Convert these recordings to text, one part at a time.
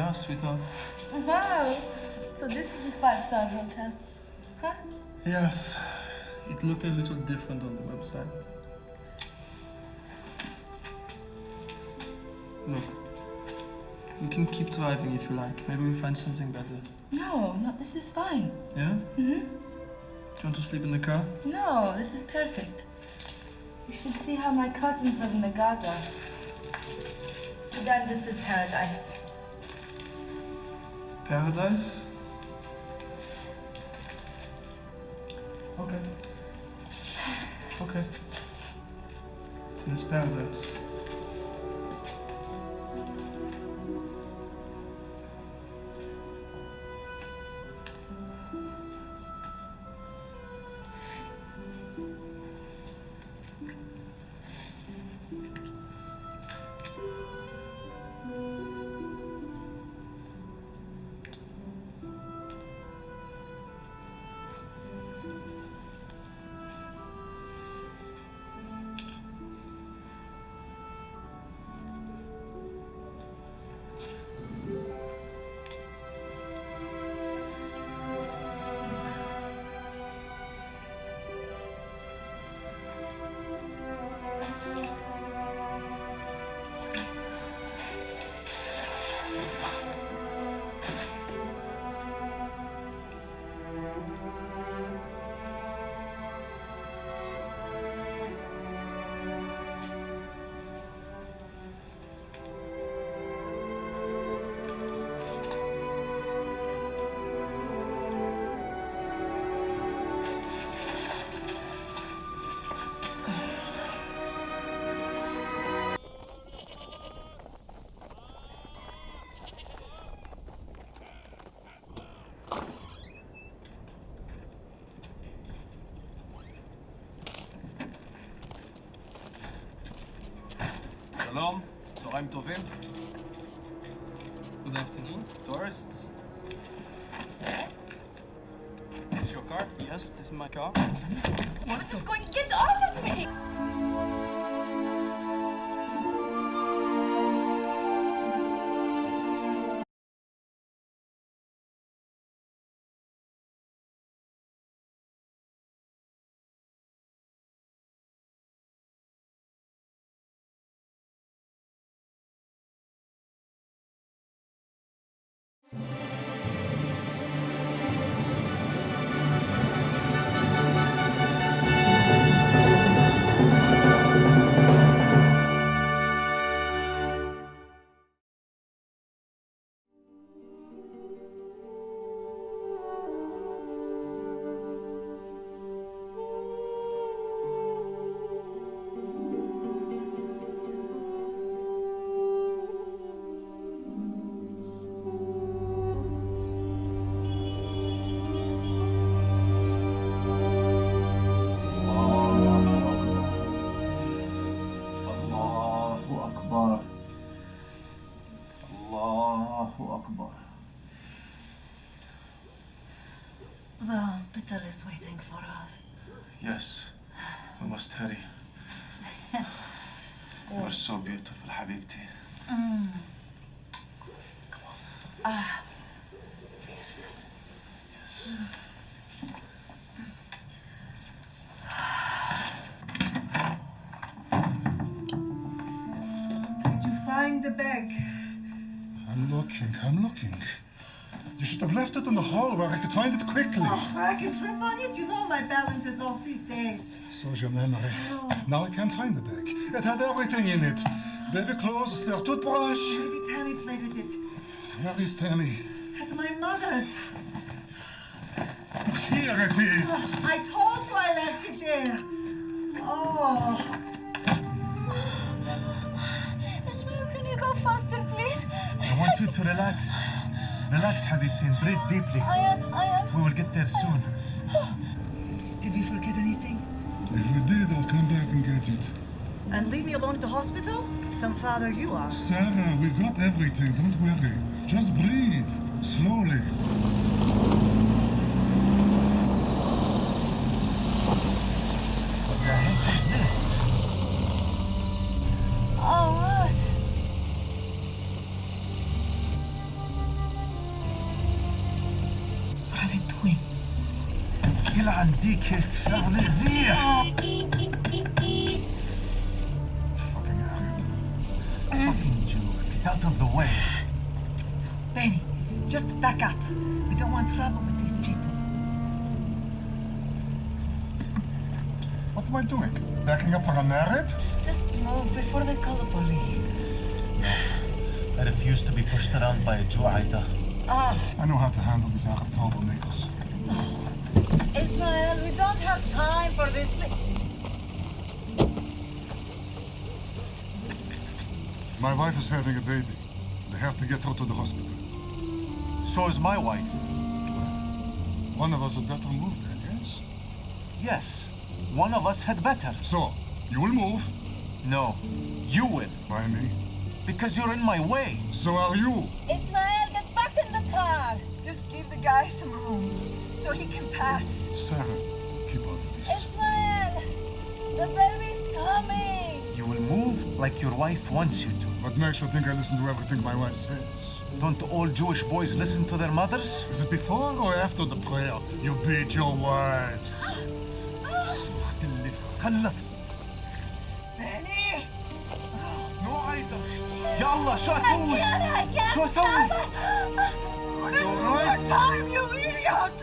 Yeah, sweetheart. Wow. So this is a five-star hotel, huh? Yes. It looked a little different on the website. Look, we can keep driving if you like. Maybe we find something better. No, this is fine. Yeah? Mm-hmm. Do you want to sleep in the car? No, this is perfect. You should see how my cousins live in the Gaza. To them, this is paradise. Paradise? Okay. Okay. Then it's paradise. Shalom, צהריים טובים. Good afternoon. Tourists. Is this your car? Yes, this is my car. What is going? Get off of me! The hospital is waiting for us. Yes, we must hurry. You are so beautiful, حبيبتي. Come on. Yes. Did you find the bag? I'm looking. You should have left it in the hall where I could find it quickly. Oh, I can trip on it. You know my balance is off these days. So's your memory. Now I can't find the bag. It had everything in it. Baby clothes, a spare toothbrush. Maybe Tammy played with it. Where is Tammy? At my mother's. Here it is. I told you I left it there. Oh. Ishmael, can you go faster, please? I want you to relax. Relax, حبيبتي, and breathe deeply. I am. We will get there soon. Did we forget anything? If we did, I'll come back and get it. And leave me alone at the hospital? Some father you are. Sarah, we got everything. Don't worry. Just breathe. Slowly. What the heck is this? Oh, what? عنديك شغلة زيح. Fucking Arab. Fucking Jew. Get out of the way. Benny, just back up. We don't want trouble with these people. What am I doing? Backing up for an Arab? Just move before they call the police. I refuse to be pushed around by a Jew, Aida. I know how to handle these Arab troublemakers. Ismail, we don't have time for this. My wife is having a baby. They have to get her to the hospital. So is my wife. One of us had better move then, yes? Yes, one of us had better. So, you will move. No, you will. By me. Because you're in my way. So are you. Ismail, get back in the car. Just give the guy some room so he can pass. Sarah, keep out of this. Ismail, the baby's coming. You will move like your wife wants you to. What makes you think I listen to everything my wife says? Don't all Jewish boys listen to their mothers? Is it before or after the prayer you beat your wives? خلف. Benny! نو عايدة. يا الله شو اسوي؟ I can't شو اسوي؟ What time, you idiot!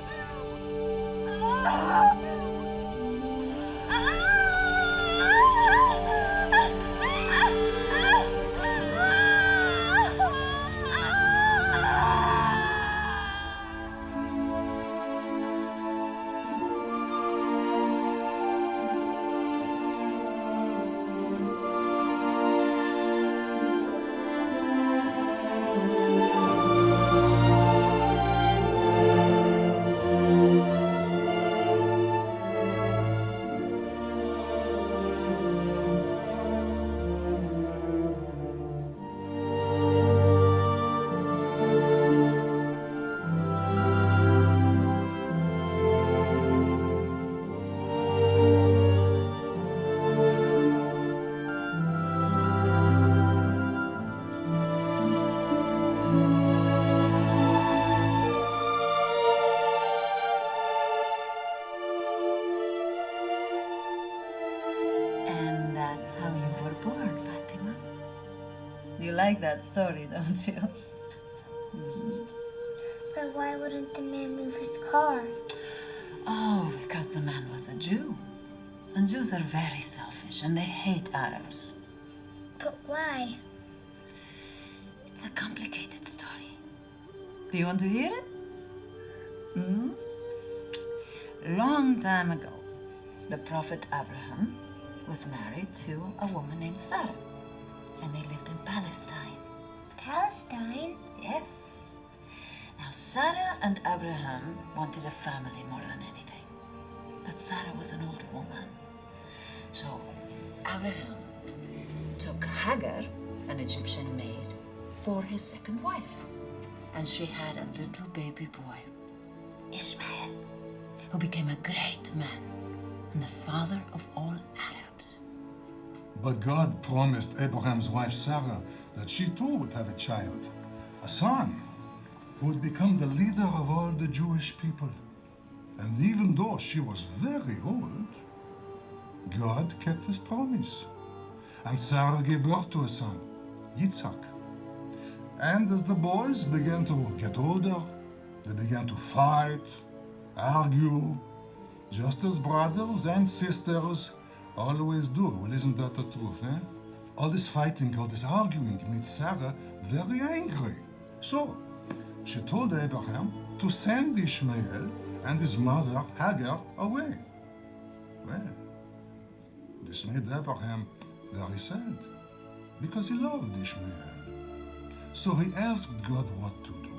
And that's how you were born, Fatima. You like that story, don't you? But why wouldn't the man move his car? Oh, because the man was a Jew. And Jews are very selfish and they hate Arabs. But why? It's a complicated story. Do you want to hear it? Long time ago, the prophet Abraham was married to a woman named Sarah. And they lived in Palestine. Palestine? Yes. Now, Sarah and Abraham wanted a family more than anything. But Sarah was an old woman. So, Abraham took Hagar, an Egyptian maid, for his second wife. And she had a little baby boy, Ishmael, who became a great man and the father of all Arabs. But God promised Abraham's wife Sarah that she too would have a child, a son, who would become the leader of all the Jewish people. And even though she was very old, God kept his promise. And Sarah gave birth to a son, Yitzhak. And as the boys began to get older, they began to fight, argue, just as brothers and sisters always do. Well, isn't that the truth, eh? All this fighting, all this arguing made Sarah very angry. So, she told Abraham to send Ishmael and his mother, Hagar, away. Well, this made Abraham very sad, because he loved Ishmael. So he asked God what to do.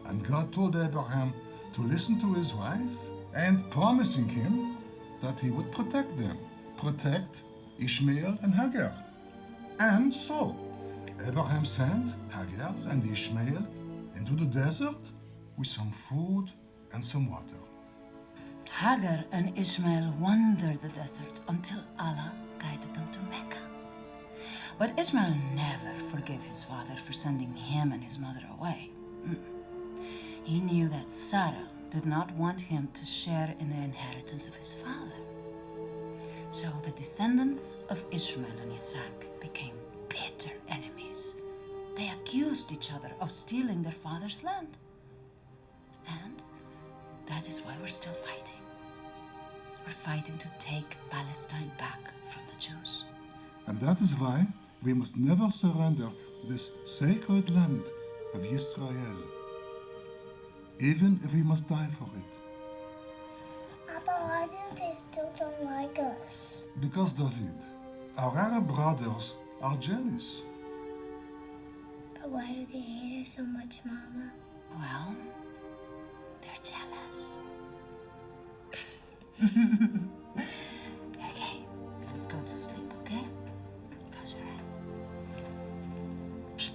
And God told Abraham to listen to his wife and promising him that he would protect them, protect Ishmael and Hagar. And so, Abraham sent Hagar and Ishmael into the desert with some food and some water. Hagar and Ishmael wandered the desert until Allah guided them to Mecca. But Ishmael never forgave his father for sending him and his mother away. He knew that Sarah did not want him to share in the inheritance of his father. So the descendants of Ishmael and Isaac became bitter enemies. They accused each other of stealing their father's land. And that is why we're still fighting. We're fighting to take Palestine back from the Jews. And that is why we must never surrender this sacred land of Israel, even if we must die for it. Papa, why do they still don't like us? Because, David, our Arab brothers are jealous. But why do they hate us so much, Mama? Well, they're jealous. Okay, let's go to sleep, okay? Close your eyes. Wait.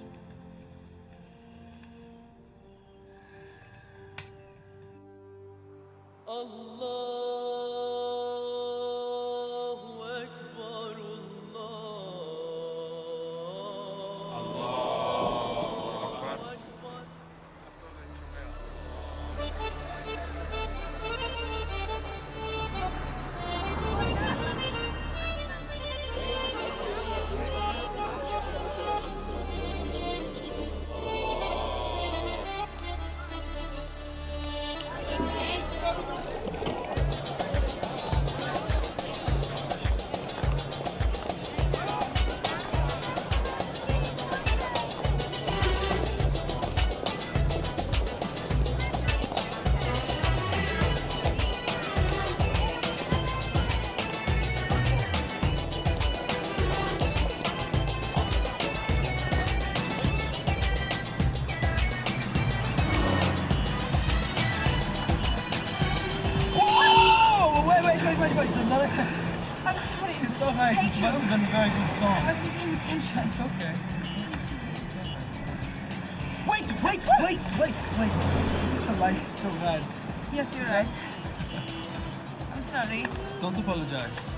Another. I'm sorry. It's all right. It must have been a very good song. I wasn't paying attention. It's okay. Wait. The light's still red. Yes, you're right. I'm sorry. Don't apologize.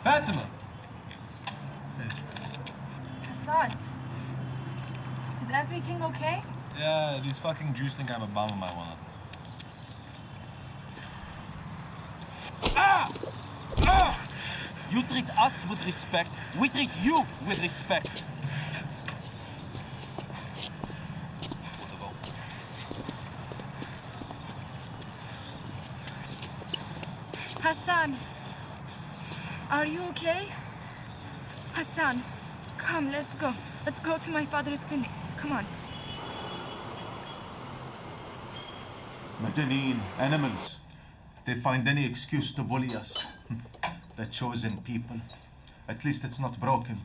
Fatima! Hassan, is everything okay? Yeah, these fucking Jews think I'm a bomb in my wallet. You treat us with respect, we treat you with respect. Hassan, are you okay? Hassan, come, let's go. Let's go to my father's clinic. Come on. Majaneen, animals. They find any excuse to bully us. The chosen people. At least it's not broken.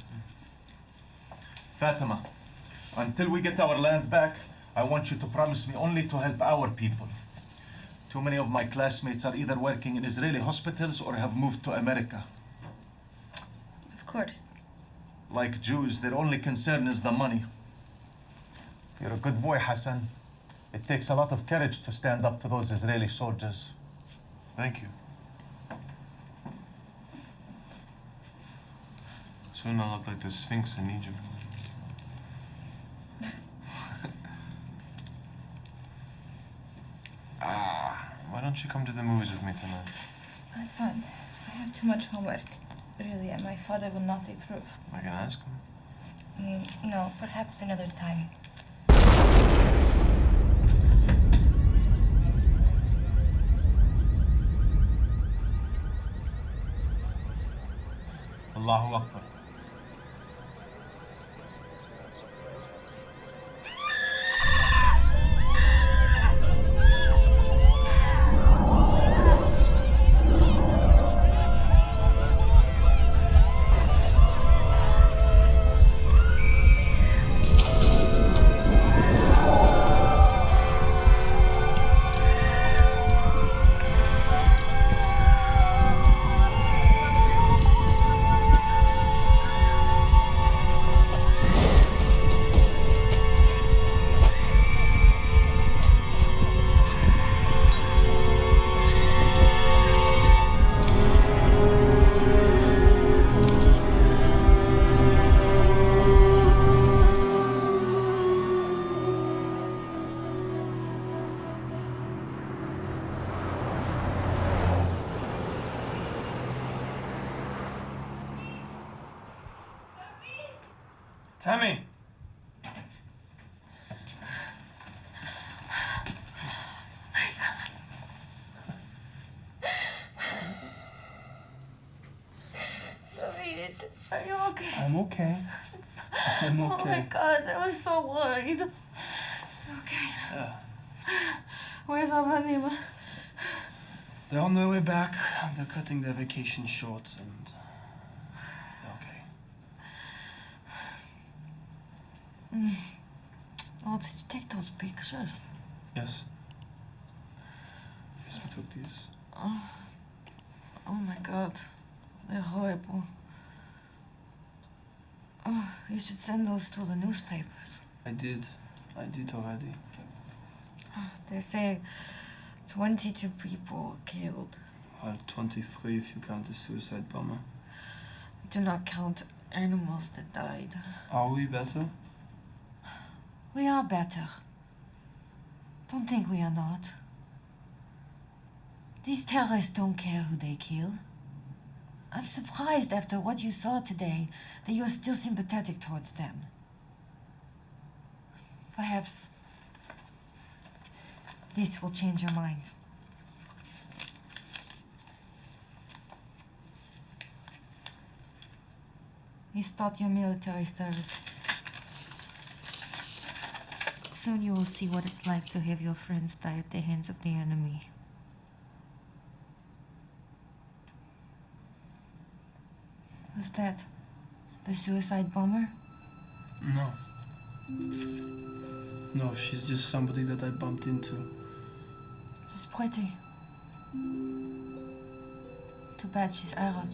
Fatima, until we get our land back, I want you to promise me only to help our people. Too many of my classmates are either working in Israeli hospitals or have moved to America. Of course. Like Jews, their only concern is the money. You're a good boy, Hassan. It takes a lot of courage to stand up to those Israeli soldiers. Thank you. Soon I'll look like the Sphinx in Egypt. Why don't you come to the movies with me tonight? Hassan, I have too much homework. Really, and my father will not approve. I can ask him. No, perhaps another time. Allahu Akbar. Tammy! David, are you okay? I'm okay. I'm okay. Oh my God, I was so worried. Okay. Yeah. Where's Abba and Nima? They're on their way back. They're cutting their vacation short and they're okay. Oh, did you take those pictures? Yes. Yes, we took these. Oh my God, they're horrible. Oh, you should send those to the newspapers. I did already. They say 22 people were killed. Well, 23 if you count the suicide bomber. Do not count animals that died. Are we better? We are better. Don't think we are not. These terrorists don't care who they kill. I'm surprised after what you saw today that you're still sympathetic towards them. Perhaps this will change your mind. You start your military service. Soon you will see what it's like to have your friends die at the hands of the enemy. Who's that? The suicide bomber? No. No, she's just somebody that I bumped into. She's pretty. Too bad she's Arab.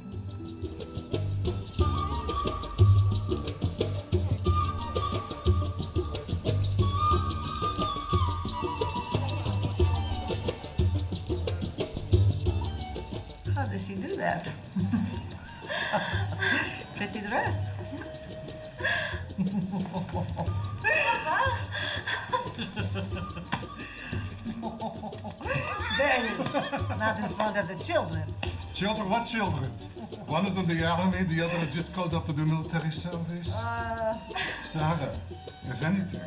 How does she do that? Pretty dress. Barely. Not in front of the children. Children? What children? One is in the army, the other is just called up to do military service. Sarah, if anything,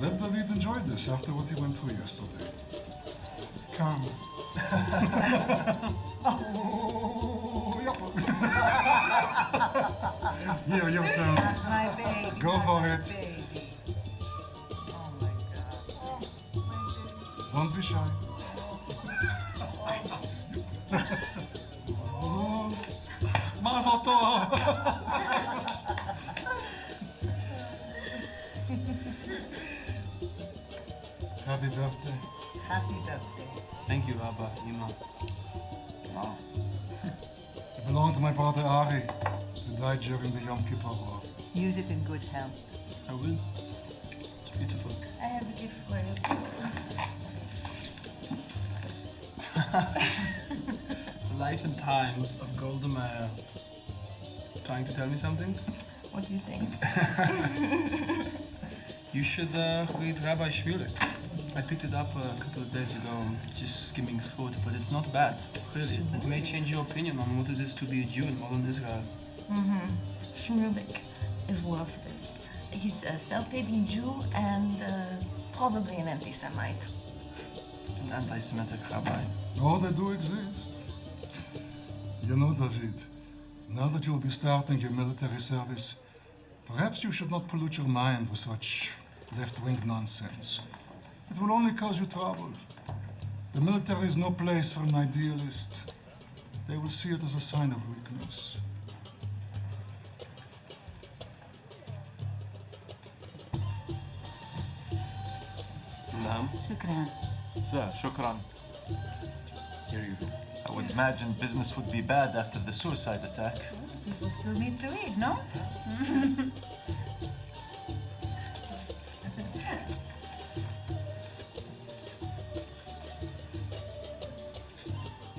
let David enjoy this after what he went through yesterday. Come. Here, your turn. My baby. Go for it. Baby. Oh my God. Don't be shy. Mazel tov. Happy birthday. Happy birthday. Thank you, Abba. You know. Wow. It belonged to my brother Ari, who died during the Yom Kippur War. Use it in good health. I will. It's beautiful. I have a gift for you. Life and times of Golda Meir. Trying to tell me something? What do you think? You should read Rabbi Shmulek. I picked it up a couple of days ago, just skimming through it, but it's not bad, really. It may change your opinion on what it is to be a Jew in modern Israel. Shmulek is worthless. He's a self-hating Jew and probably an anti-Semite. An anti-Semitic rabbi. Oh, they do exist. You know, David, now that you'll be starting your military service, perhaps you should not pollute your mind with such left-wing nonsense. It will only cause you trouble. The military is no place for an idealist. They will see it as a sign of weakness. Naam. Shukran. Sir, shukran. Here you go. I would imagine business would be bad after the suicide attack. People still need to read, no?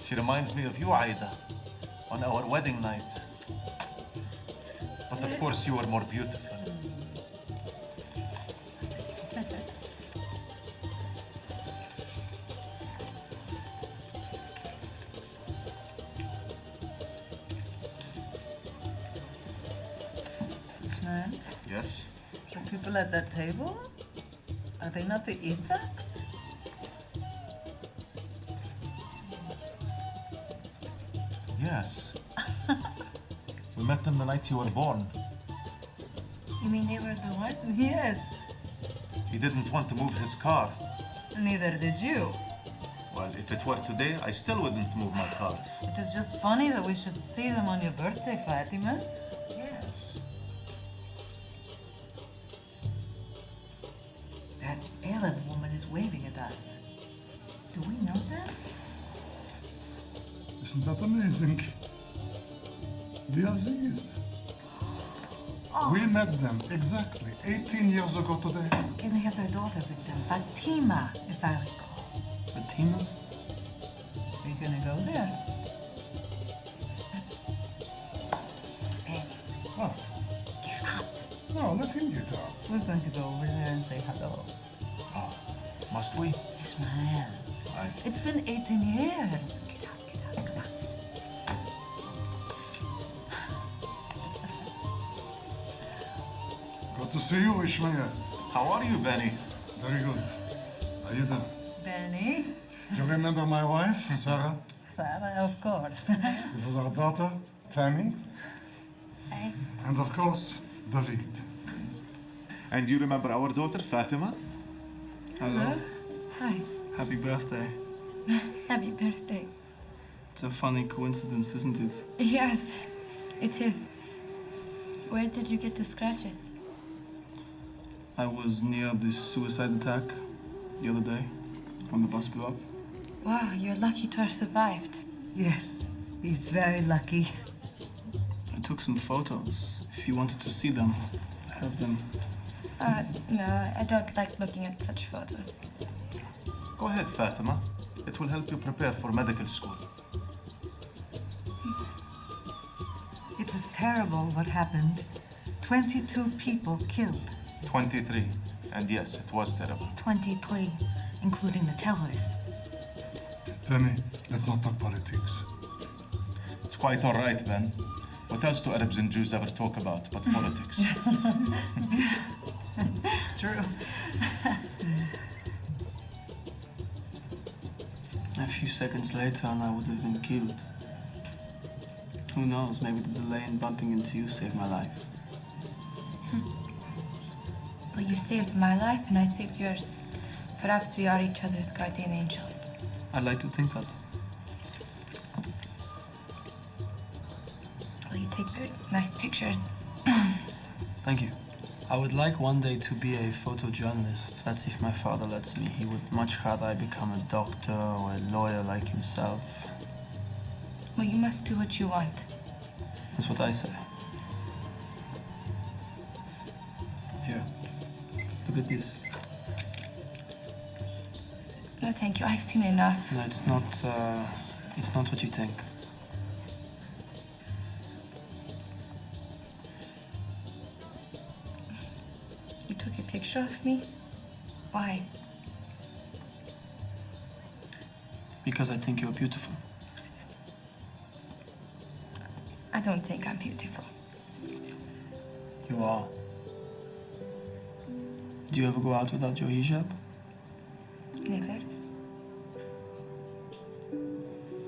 She reminds me of you, Aida, on our wedding night. But of course, you were more beautiful. Ismail, Yes? The people at that table? Are they not the Isaacs? Yes. We met them the night you were born. You mean they were the one? Yes. He didn't want to move his car. Neither did you. Well, if it were today, I still wouldn't move my car. It is just funny that we should see them on your birthday, Fatima. Yes. That Ellen woman is waving at us. Do we know them? Isn't that amazing? The Aziz. We met them exactly 18 years ago today. And they have their daughter with them, Fatima, if I recall. Fatima? Are you gonna go there? Annie, What? get up. No, let him get up. We're going to go over there and say hello. Oh, must we? Yes, man. Aye. It's been 18 years. Get up, come on. Good to see you, Ishmael. How are you, Benny? Very good. How you doing? Benny? You remember my wife, Sarah? Sarah, of course. This is our daughter, Tammy. Hi. And of course, David. And you remember our daughter, Fatima? Hello. Hi. Happy birthday. Happy birthday. It's a funny coincidence, isn't it? Yes, it is. Where did you get the scratches? I was near this suicide attack the other day when the bus blew up. Wow, you're lucky to have survived. Yes, he's very lucky. I took some photos. If you wanted to see them, I have them. No, I don't like looking at such photos. Go ahead, Fatima. It will help you prepare for medical school. It was terrible what happened. 22 people killed. 23. And yes, it was terrible. 23, including the terrorist. Tammy, let's not talk politics. It's quite all right, Ben. What else do Arabs and Jews ever talk about but politics? True. A few seconds later, and I would have been killed. Who knows? Maybe the delay in bumping into you saved my life. Well, you saved my life and I saved yours. Perhaps we are each other's guardian angel. I'd like to think that. Well, you take very nice pictures. Thank you. I would like one day to be a photojournalist. That's if my father lets me. He would much rather I become a doctor or a lawyer like himself. Well, you must do what you want. That's what I say. Here. Look at this. No, thank you. I've seen enough. No, it's not what you think. You took a picture of me? Why? Because I think you're beautiful. I don't think I'm beautiful. You are. Do you ever go out without your hijab? Never.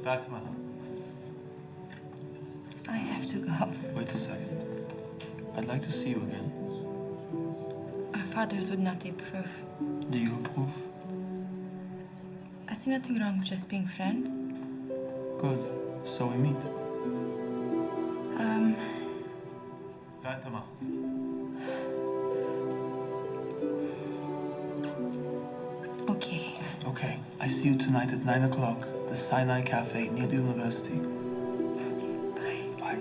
Fatima. I have to go. Wait a second. I'd like to see you again. Our fathers would not approve. Do you approve? I see nothing wrong with just being friends. Good. So we meet. Fatima. Okay. Okay. I see you tonight at 9 o'clock. The Sinai Cafe near the university. Bye. Bye.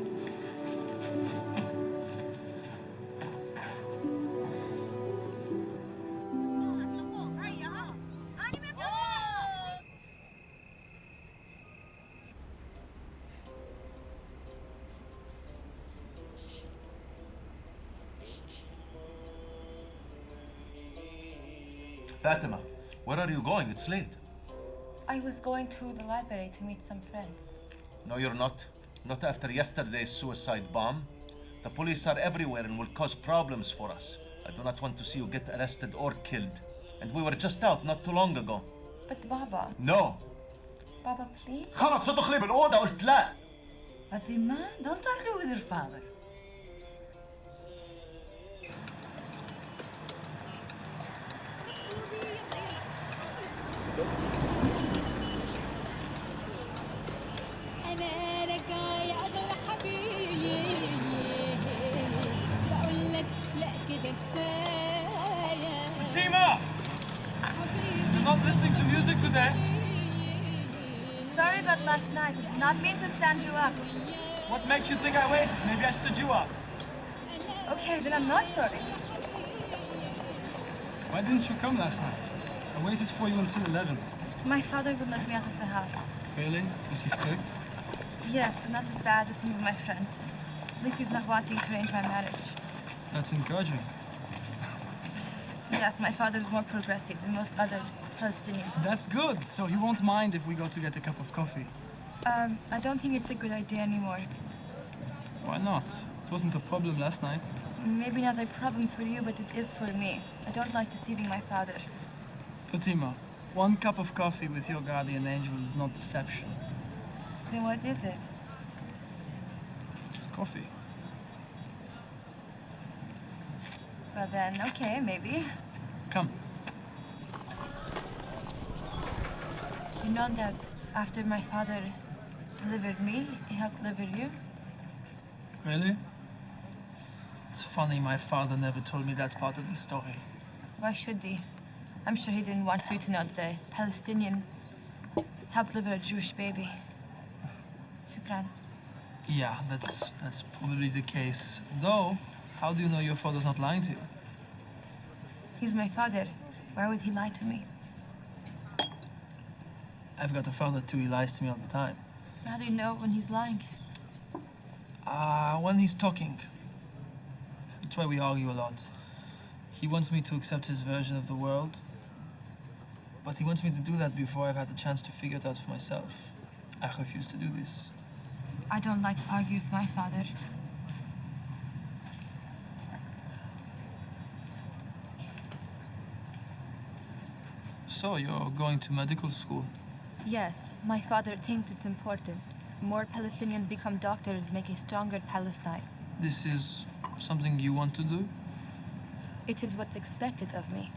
Fatima, where are you going? It's late. I was going to the library to meet some friends. No, you're not. Not after yesterday's suicide bomb. The police are everywhere and will cause problems for us. I do not want to see you get arrested or killed. And we were just out not too long ago. But Baba, No. Baba, please. خلص ادخلي بالأوضة قلت لا. Fatima, don't argue with your father. أنا راجعة يا أغلى حبيب بقول لك لا كده كفاية Fatima! You're not listening to music today? Sorry about last night. Not mean to stand you up. What makes you think I waited? Maybe I stood you up. Okay, then I'm not sorry. Why didn't you come last night? I waited for you until 11. My father would let me out of the house. Really? Is he strict? Yes, but not as bad as some of my friends. At least he's not wanting to arrange my marriage. That's encouraging. Yes, my father's more progressive than most other Palestinians. That's good. So he won't mind if we go to get a cup of coffee. I don't think it's a good idea anymore. Why not? It wasn't a problem last night. Maybe not a problem for you, but it is for me. I don't like deceiving my father. Fatima, one cup of coffee with your guardian angel is not deception. Then what is it? It's coffee. Well then, okay, maybe. Come. You know that after my father delivered me, he helped deliver you? Really? It's funny my father never told me that part of the story. Why should he? I'm sure he didn't want you to know that a Palestinian helped deliver a Jewish baby. Shukran. Yeah, that's probably the case. Though, how do you know your father's not lying to you? He's my father. Why would he lie to me? I've got a father too, he lies to me all the time. How do you know when he's lying? When he's talking. That's why we argue a lot. He wants me to accept his version of the world, but he wants me to do that before I've had the chance to figure it out for myself. I refuse to do this. I don't like to argue with my father. So, you're going to medical school? Yes, my father thinks it's important. More Palestinians become doctors, make a stronger Palestine. This is something you want to do? It is what's expected of me.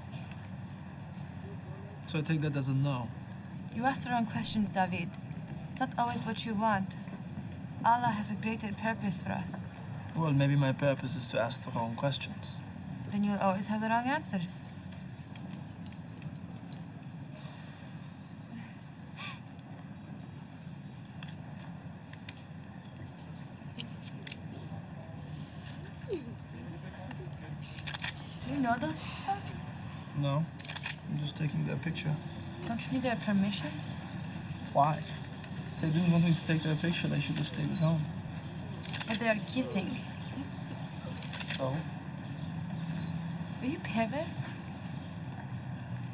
So I take that as a no. You ask the wrong questions, David. It's not always what you want. Allah has a greater purpose for us. Well, maybe my purpose is to ask the wrong questions. Then you'll always have the wrong answers. Do you know those people? No, I'm just taking their picture. Don't you need their permission? Why? If they didn't want me to take their picture, they should have stayed at home. But they are kissing. So? Are you pervert?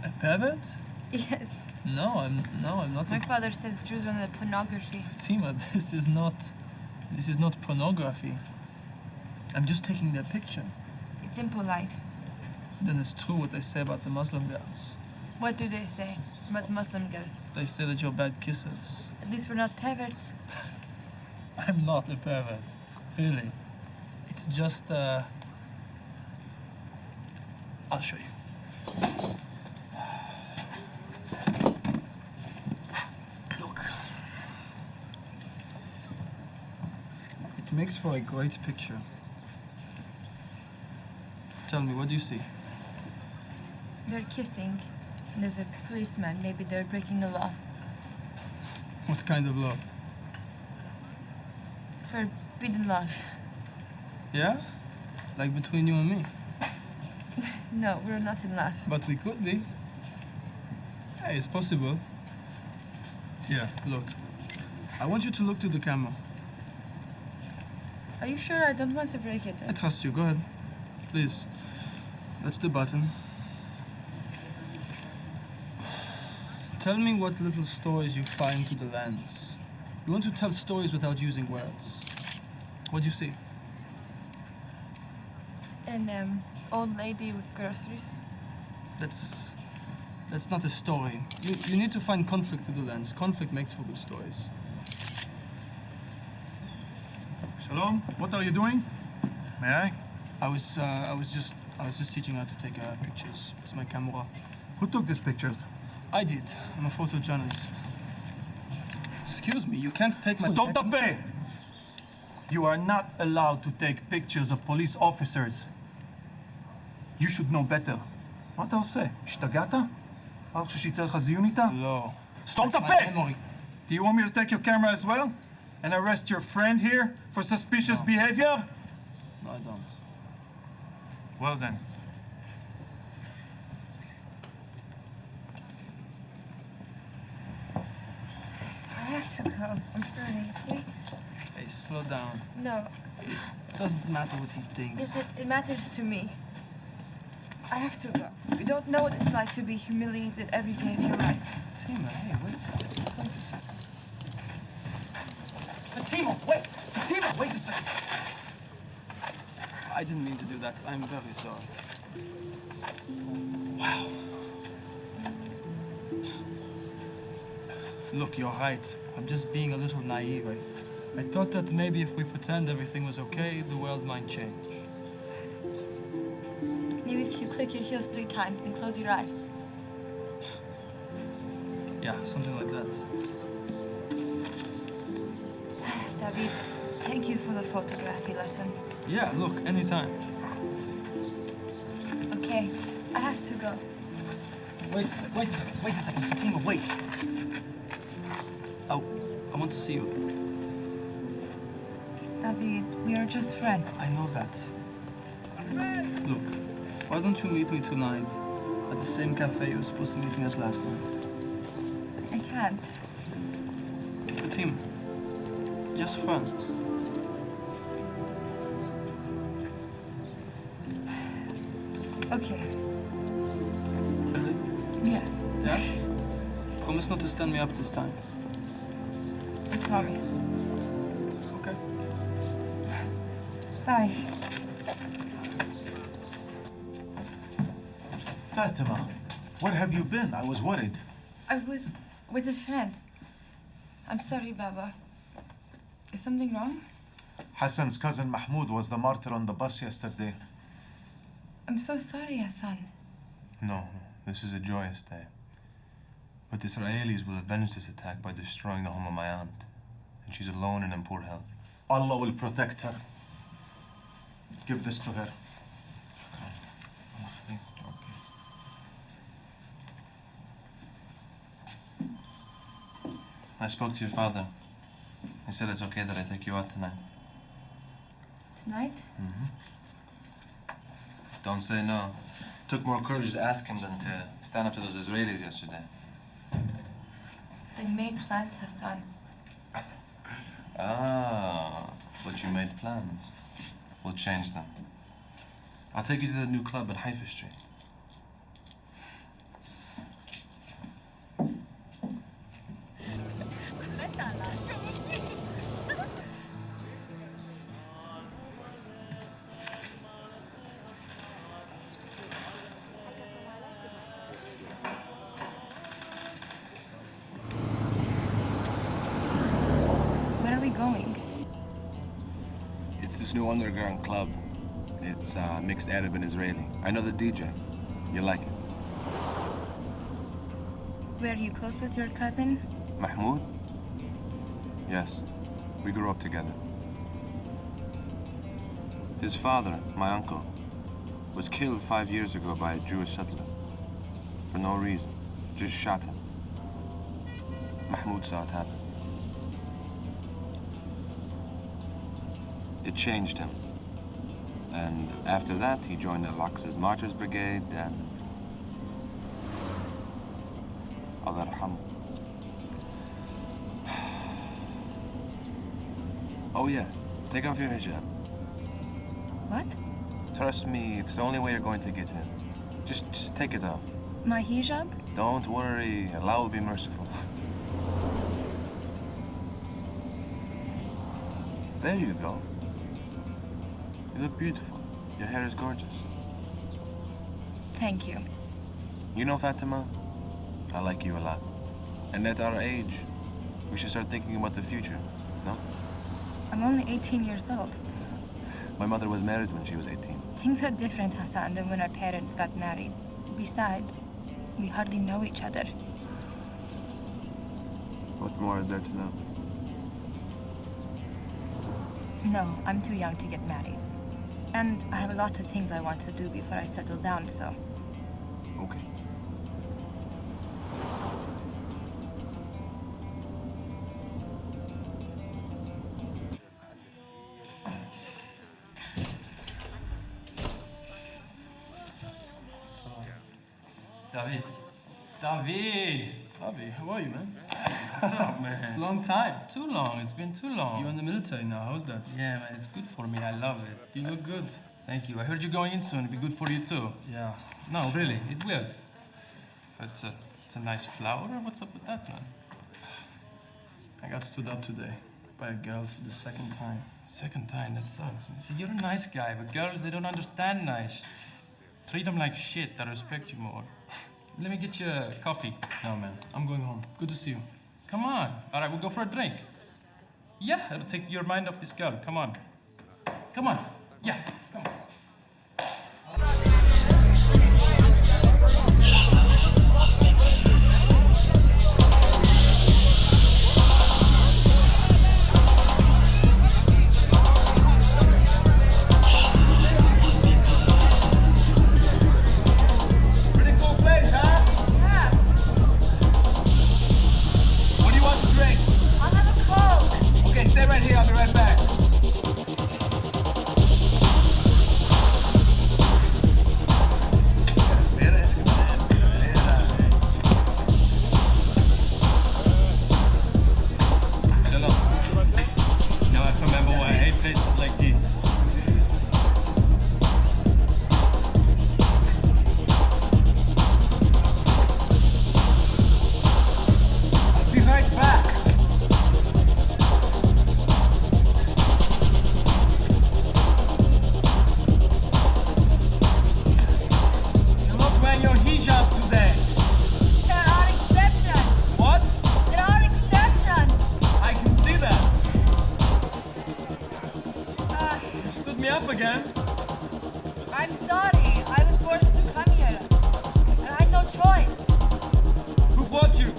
A pervert? Yes. No, I'm not. My father says Jews are into pornography. Fatima, this is not pornography. I'm just taking their picture. It's impolite. Then it's true what they say about the Muslim girls. What do they say about Muslim girls? They say that you're bad kissers. At least we're not perverts. I'm not a pervert. Really. It's just, I'll show you. Look. It makes for a great picture. Tell me, what do you see? They're kissing. And there's a policeman. Maybe they're breaking the law. What kind of law? Forbidden love. Yeah? Like between you and me? No, we're not in love. But we could be. Hey, it's possible. Yeah, look. I want you to look to the camera. Are you sure? I don't want to break it. I trust you. Go ahead. Please. That's the button. Tell me what little stories you find through the lens. You want to tell stories without using words. What do you see? an old lady with groceries. That's not a story. You need to find conflict to the lens. Conflict makes for good stories. Shalom, what are you doing? May I? I was just teaching her to take pictures. It's my camera. Who took these pictures? I did. I'm a photojournalist. Excuse me, you can't take my... Stop the pay! You are not allowed to take pictures of police officers. You should know better. מה אתה עושה? השתגעת? מה אתה חושב שיצא לך זיון איתה? לא. Stop the pay! Do you want me to take your camera as well? And arrest your friend here for suspicious behavior? No, I don't. Well then. I have to go. I'm sorry. Hey, slow down. No. It doesn't matter what he thinks. Yes, it matters to me. I have to go. You don't know what it's like to be humiliated every day of your life. Fatima, hey, wait a second. Wait a second. Fatima, wait! Fatima, wait a second! I didn't mean to do that. I'm very sorry. Wow. Look, you're right. I'm just being a little naive. I thought that maybe if we pretend everything was okay, the world might change. Maybe if you click your heels 3 times and close your eyes. Yeah, something like that. David, thank you for the photography lessons. Yeah, look, anytime. Okay, I have to go. Wait a second, Fatima, wait. Oh, I want to see you again. David, we are just friends. I know that. Look, why don't you meet me tonight at the same cafe you were supposed to meet me at last night? I can't. Fatima, just friends. Okay. Really? Yes, Yeah? Promise not to stand me up this time. I promise. Okay. Bye. Fatima, where have you been? I was worried. I was with a friend. I'm sorry, Baba. Is something wrong? Hassan's cousin Mahmoud was the martyr on the bus yesterday. I'm so sorry, Hassan. No, this is a joyous day. But the Israelis will avenge this attack by destroying the home of my aunt. And she's alone and in poor health. Allah will protect her. Give this to her. I spoke to your father. He said it's okay that I take you out tonight. Tonight? Don't say no. Took more courage to ask him than to stand up to those Israelis yesterday. They made plans, Hassan. Ah, but you made plans. We'll change them. I'll take you to the new club at Haifa Street. Where are we going? It's this new underground club. It's mixed Arab and Israeli. I know the DJ. You like it. Were you close with your cousin? Mahmoud? Yes. We grew up together. His father, my uncle, was killed 5 years ago by a Jewish settler. For no reason. Just shot him. Mahmoud saw it happen. It changed him. And after that, he joined Al-Aqsa's Martyrs Brigade and... Allah yarhamu. Oh yeah, take off your hijab. What? Trust me, it's the only way you're going to get in. Just take it off. My hijab? Don't worry, Allah will be merciful. There you go. You look beautiful. Your hair is gorgeous. Thank you. You know, Fatima, I like you a lot. And at our age, we should start thinking about the future, no? I'm only 18 years old. My mother was married when she was 18. Things are different, Hassan, than when our parents got married. Besides, we hardly know each other. What more is there to know? No, I'm too young to get married. And I have a lot of things I want to do before I settle down, so... Okay. David. David! Avi, how are you, man? Oh, man. Long time. Too long. It's been too long. You're in the military now. How's that? Yeah, man. It's good for me. I love it. You look good. Thank you. I heard you're going in soon. It'll be good for you, too. Yeah. No, really. It will. It's a nice flower. What's up with that, man? I got stood up today by a girl for the second time. Second time? That sucks. See, you're a nice guy, but girls, they don't understand nice. Treat them like shit. They respect you more. Let me get you a coffee. No, man. I'm going home. Good to see you. Come on. All right, we'll go for a drink. Yeah, it'll take your mind off this girl. Come on. Come on. Yeah, come on. Stay right here, I'll be right back. Now I can remember why I hate places like this. I'll be right back. Again? I'm sorry. I was forced to come here. I had no choice. Who brought you?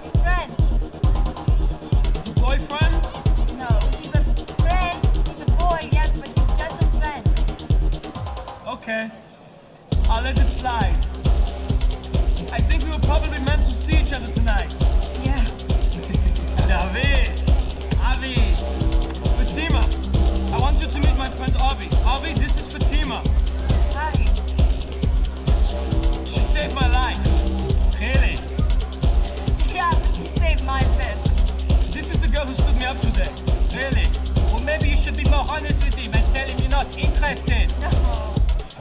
A friend. Your boyfriend? No, he's a friend. He's a boy, yes, but he's just a friend. Okay. I'll let it slide. I think we were probably meant to see each other tonight. Yeah. David! Avi! Fatima! I want you to meet my friend Avi. Avi, this is Fatima. Hi. She saved my life. Really? Yeah, but he saved mine first. This is the girl who stood me up today. Really? Well, maybe you should be more honest with him and tell him you're not interested. No.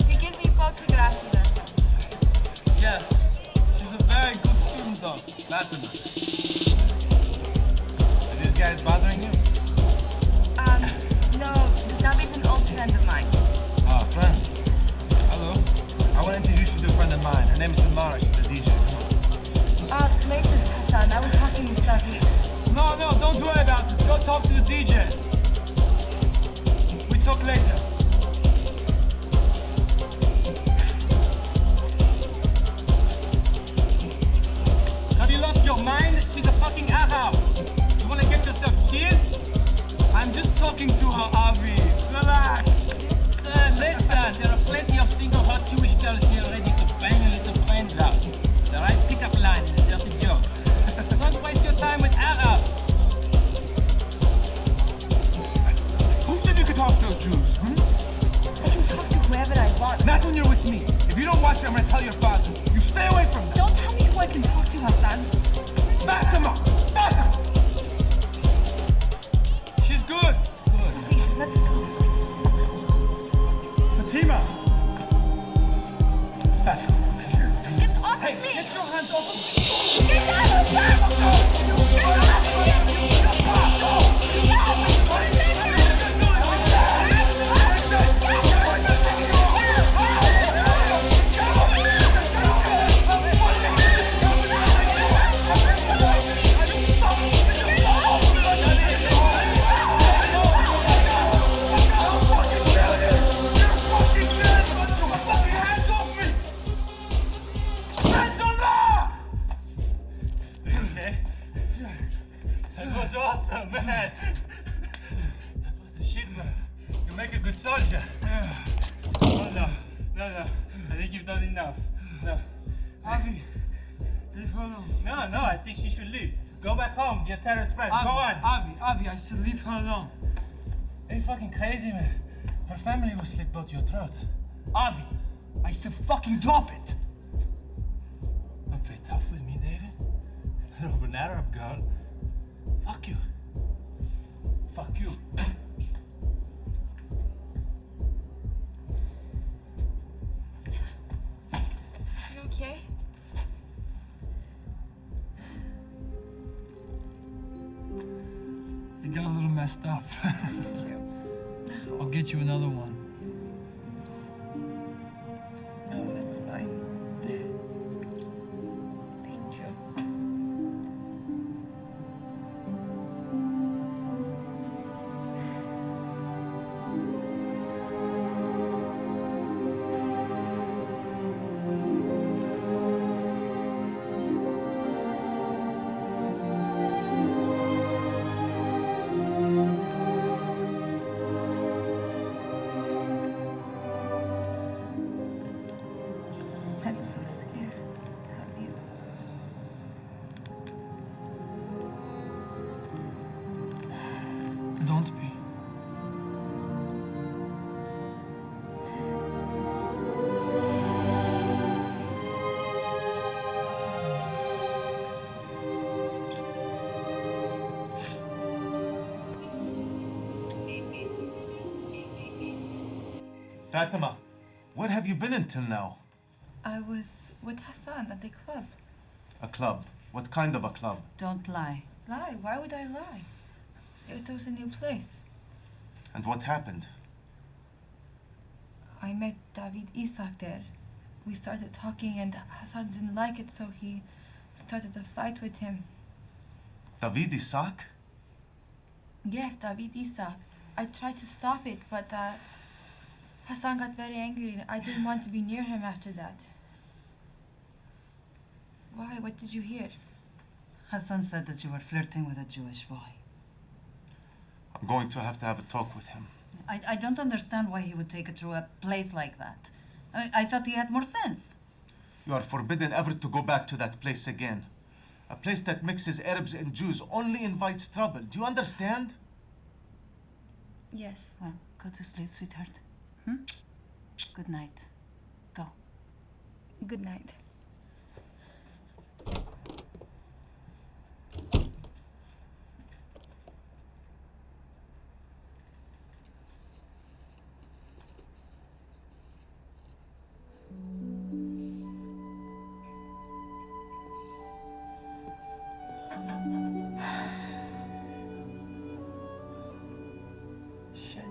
He gives me photography lessons. Yes. She's a very good student, though. Fatima. Are these guys bothering you? No, David's an old friend of mine. Oh, friend. Hello. I want to introduce you to a friend of mine. Her name is Samara. She's the DJ. Come on. Later, Hassan. I was talking with David. No, don't worry about it. Go talk to the DJ. We talk later. Have you lost your mind? She's a fucking Arab. You want to get yourself killed? I'm just talking to her, Avi. Relax. Listen, there are plenty of single hot Jewish girls here ready to bang your little friends out. The right pickup line in a dirty joke. Don't waste your time with Arabs. Who said you could talk to those Jews? I can talk to whoever I want. Not when you're with me. If you don't watch it, I'm going to tell your father. You stay away from them. Don't tell me who I can talk to, Hassan. Fatima! Fatima! She's good. David, let's go. Fatima. Get off Hey, of me! get your hands off of me. Get out of me! Get off of me! No! No. Avi, leave her alone. No, I think she should leave. Go back home, your terrorist friend. Go on. Avi, I said leave her alone. Are you fucking crazy, man? Her family will slit both your throats. Avi, I said fucking drop it. Don't play tough with me, David. Not over an Arab girl. Fuck you. Fuck you. You okay? It got a little messed up. I'll get you another one. No, that's fine. Thank you. I was so scared, David. Don't be. Fatima, where have you been until now? I was with Hassan at the club. A club? What kind of a club? Don't lie. Lie? Why would I lie? It was a new place. And what happened? I met David Isaac there. We started talking and Hassan didn't like it, so he started a fight with him. David Isaac? Yes, David Isaac. I tried to stop it, but Hassan got very angry and I didn't want to be near him after that. Why? What did you hear? Hassan said that you were flirting with a Jewish boy. I'm going to have a talk with him. I don't understand why he would take it to a place like that. I thought he had more sense. You are forbidden ever to go back to that place again. A place that mixes Arabs and Jews only invites trouble. Do you understand? Yes. Well, go to sleep, sweetheart. Good night. Go. Good night. Shit.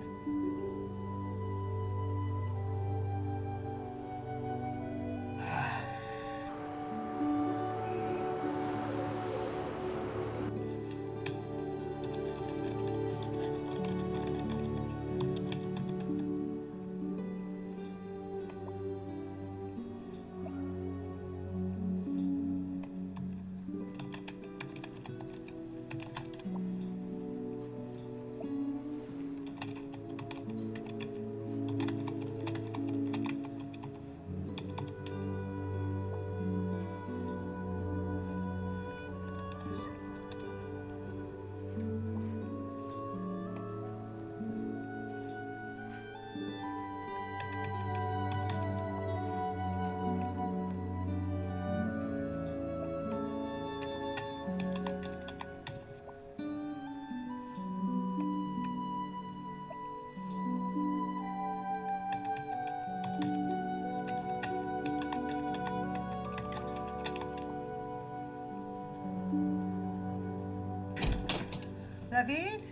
David,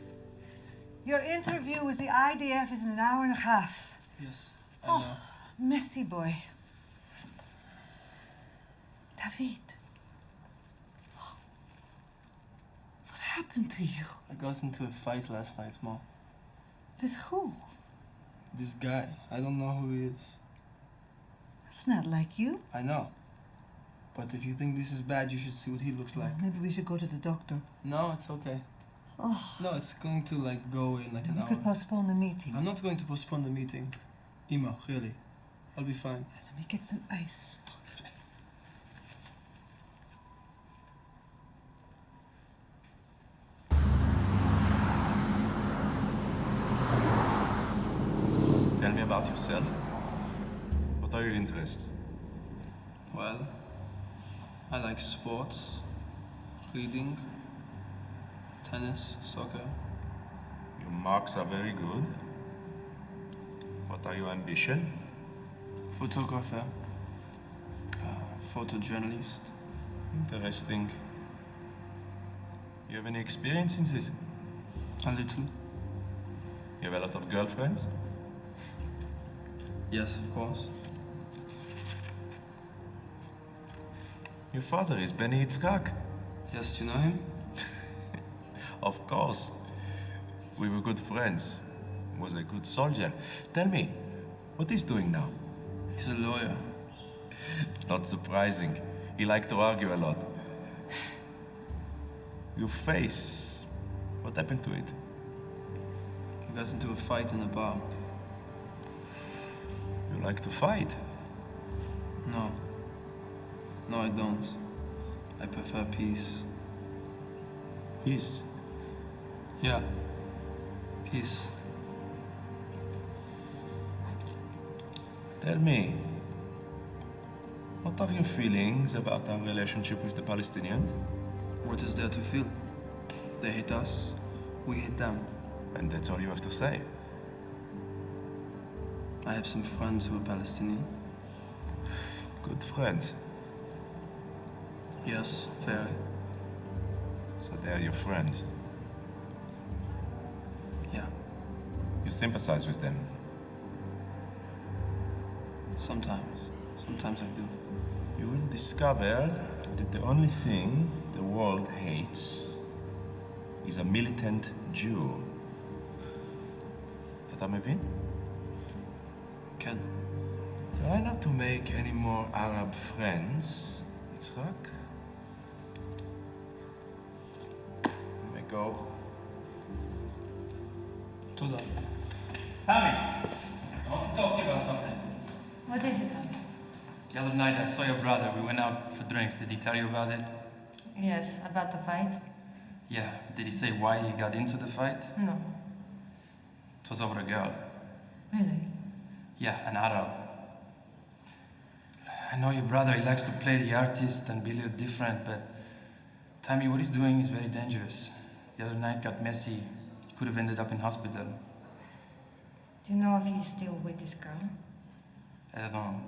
your interview with the IDF is in an hour and a half. Yes, I know. Oh, messy boy. David, what happened to you? I got into a fight last night, Mom. With who? This guy, I don't know who he is. That's not like you. I know. But if you think this is bad, you should see what he looks like. Maybe we should go to the doctor. No, it's okay. Oh. No, it's going to go in like an We hour. could postpone the meeting. I'm not going to postpone the meeting. Imo, really. I'll be fine. Let me get some ice. Okay. yourself? What are your interests? Well, I like sports, reading, tennis, soccer. Your marks are very good. What are your ambitions? Photographer, photojournalist. Interesting. You have any experience in this? A little. You have a lot of girlfriends? Yes, of course. Your father is Benny Yitzhak. Yes, you know him? Of course. We were good friends. He was a good soldier. Tell me, what he's doing now? He's a lawyer. It's not surprising. He liked to argue a lot. Your face, what happened to it? He got into a fight in a bar. You like to fight? No. No, I don't. I prefer peace. Peace? Yeah. Peace. Tell me, what are your feelings about our relationship with the Palestinians? What is there to feel? They hate us, we hate them. And that's all you have to say? I have some friends who are Palestinian. Good friends. Yes, very. So they are your friends? Yeah. You sympathize with them? Sometimes. Sometimes I do. You will discover that the only thing the world hates is a militant Jew. אתה מבין? כן. Try not to make any more Arab friends, Yitzhak. You may go. תודה. Tommy, I want to talk to you about something. What is it, honey? The other night I saw your brother. We went out for drinks. Did he tell you about it? Yes, about the fight? Yeah. Did he say why he got into the fight? No. It was over a girl. Really? Yeah, an Arab. I know your brother, he likes to play the artist and be a little different, but Tammy, what he's doing is very dangerous. The other night got messy. He could have ended up in hospital. Do you know if he's still with this girl? I don't know,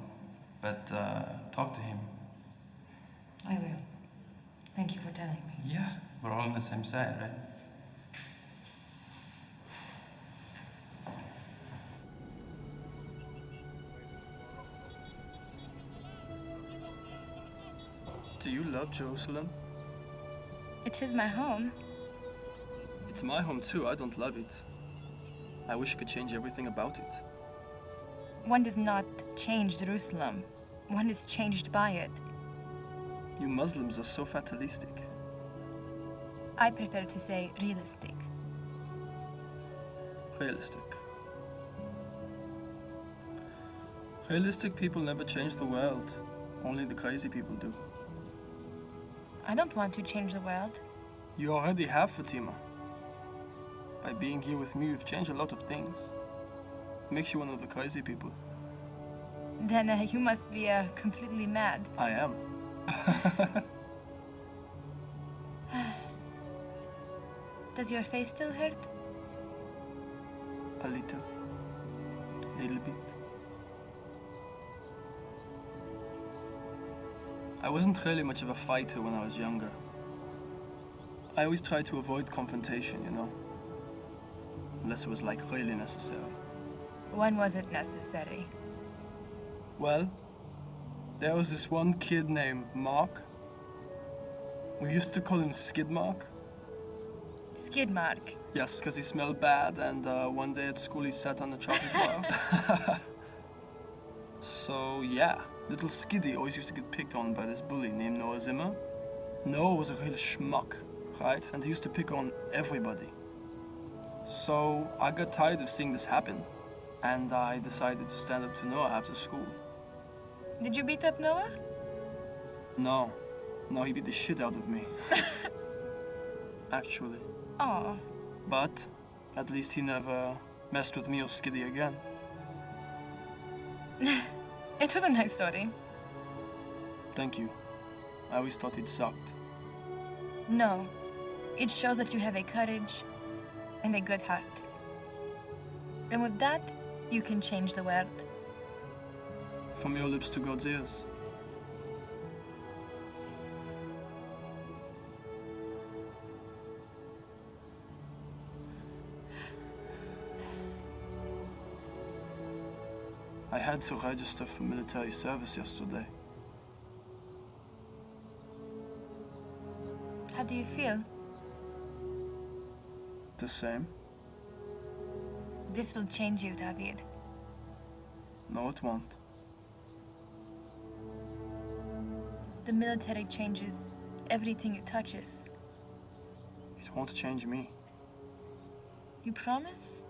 but talk to him. I will. Thank you for telling me. Yeah, we're all on the same side, right? Do you love Jerusalem? It is my home. It's my home too. I don't love it. I wish I could change everything about it. One does not change Jerusalem. One is changed by it. You Muslims are so fatalistic. I prefer to say realistic. Realistic. Realistic people never change the world. Only the crazy people do. I don't want to change the world. You already have, Fatima. By being here with me, you've changed a lot of things. Makes you one of the crazy people. Then you must be completely mad. I am. Does your face still hurt? A little. Little bit. I wasn't really much of a fighter when I was younger. I always tried to avoid confrontation, you know? Unless it was like really necessary. When was it necessary? Well, there was this one kid named Mark. We used to call him Skid Mark. Skid mark. Yes, because he smelled bad, and one day at school he sat on a chocolate bar. So, yeah, little Skiddy always used to get picked on by this bully named Noah Zimmer. Noah was a real schmuck, right? And he used to pick on everybody. So, I got tired of seeing this happen, and I decided to stand up to Noah after school. Did you beat up Noah? No, he beat the shit out of me. Actually. Oh. But at least he never messed with me or Skiddy again. It was a nice story. Thank you. I always thought it sucked. No, it shows that you have a courage and a good heart. And with that, you can change the world. From your lips to God's ears. I had to register for military service yesterday. How do you feel? The same? This will change you, David. No, it won't. The military changes everything it touches. It won't change me. You promise?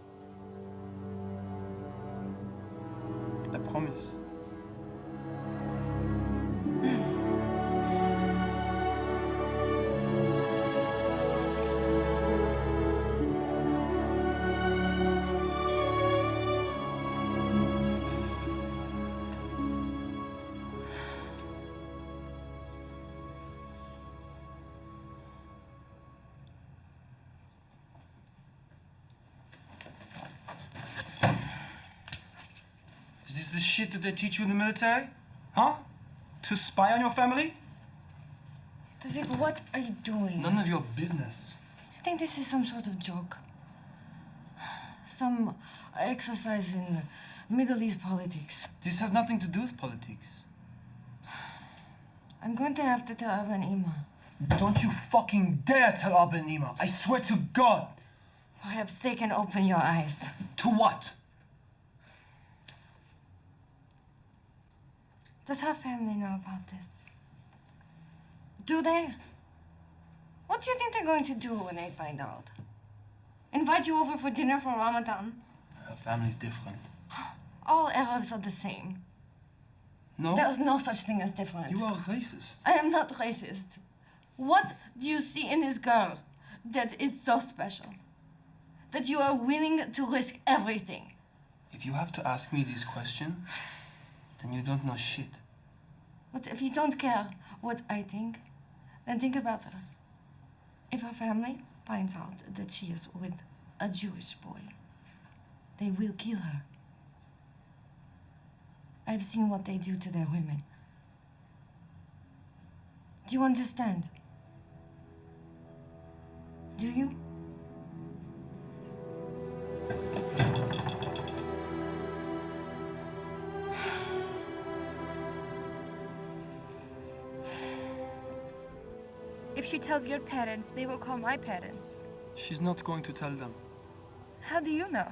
I promise. Is this the shit that they teach you in the military? Huh? To spy on your family? David, what are you doing? None of your business. Do you think this is some sort of joke? Some exercise in Middle East politics? This has nothing to do with politics. I'm going to have to tell Abba and Ima. Don't you fucking dare tell Abba and Ima. I swear to God. Perhaps they can open your eyes. To what? Does her family know about this? Do they? What do you think they're going to do when they find out? Invite you over for dinner for Ramadan? Her family's different. All Arabs are the same. No? There's no such thing as different. You are racist. I am not racist. What do you see in this girl that is so special? That you are willing to risk everything? If you have to ask me this question, then you don't know shit. But if you don't care what I think, then think about her. If her family finds out that she is with a Jewish boy, they will kill her. I've seen what they do to their women. Do you understand? Do you? If she tells your parents, they will call my parents. She's not going to tell them. How do you know?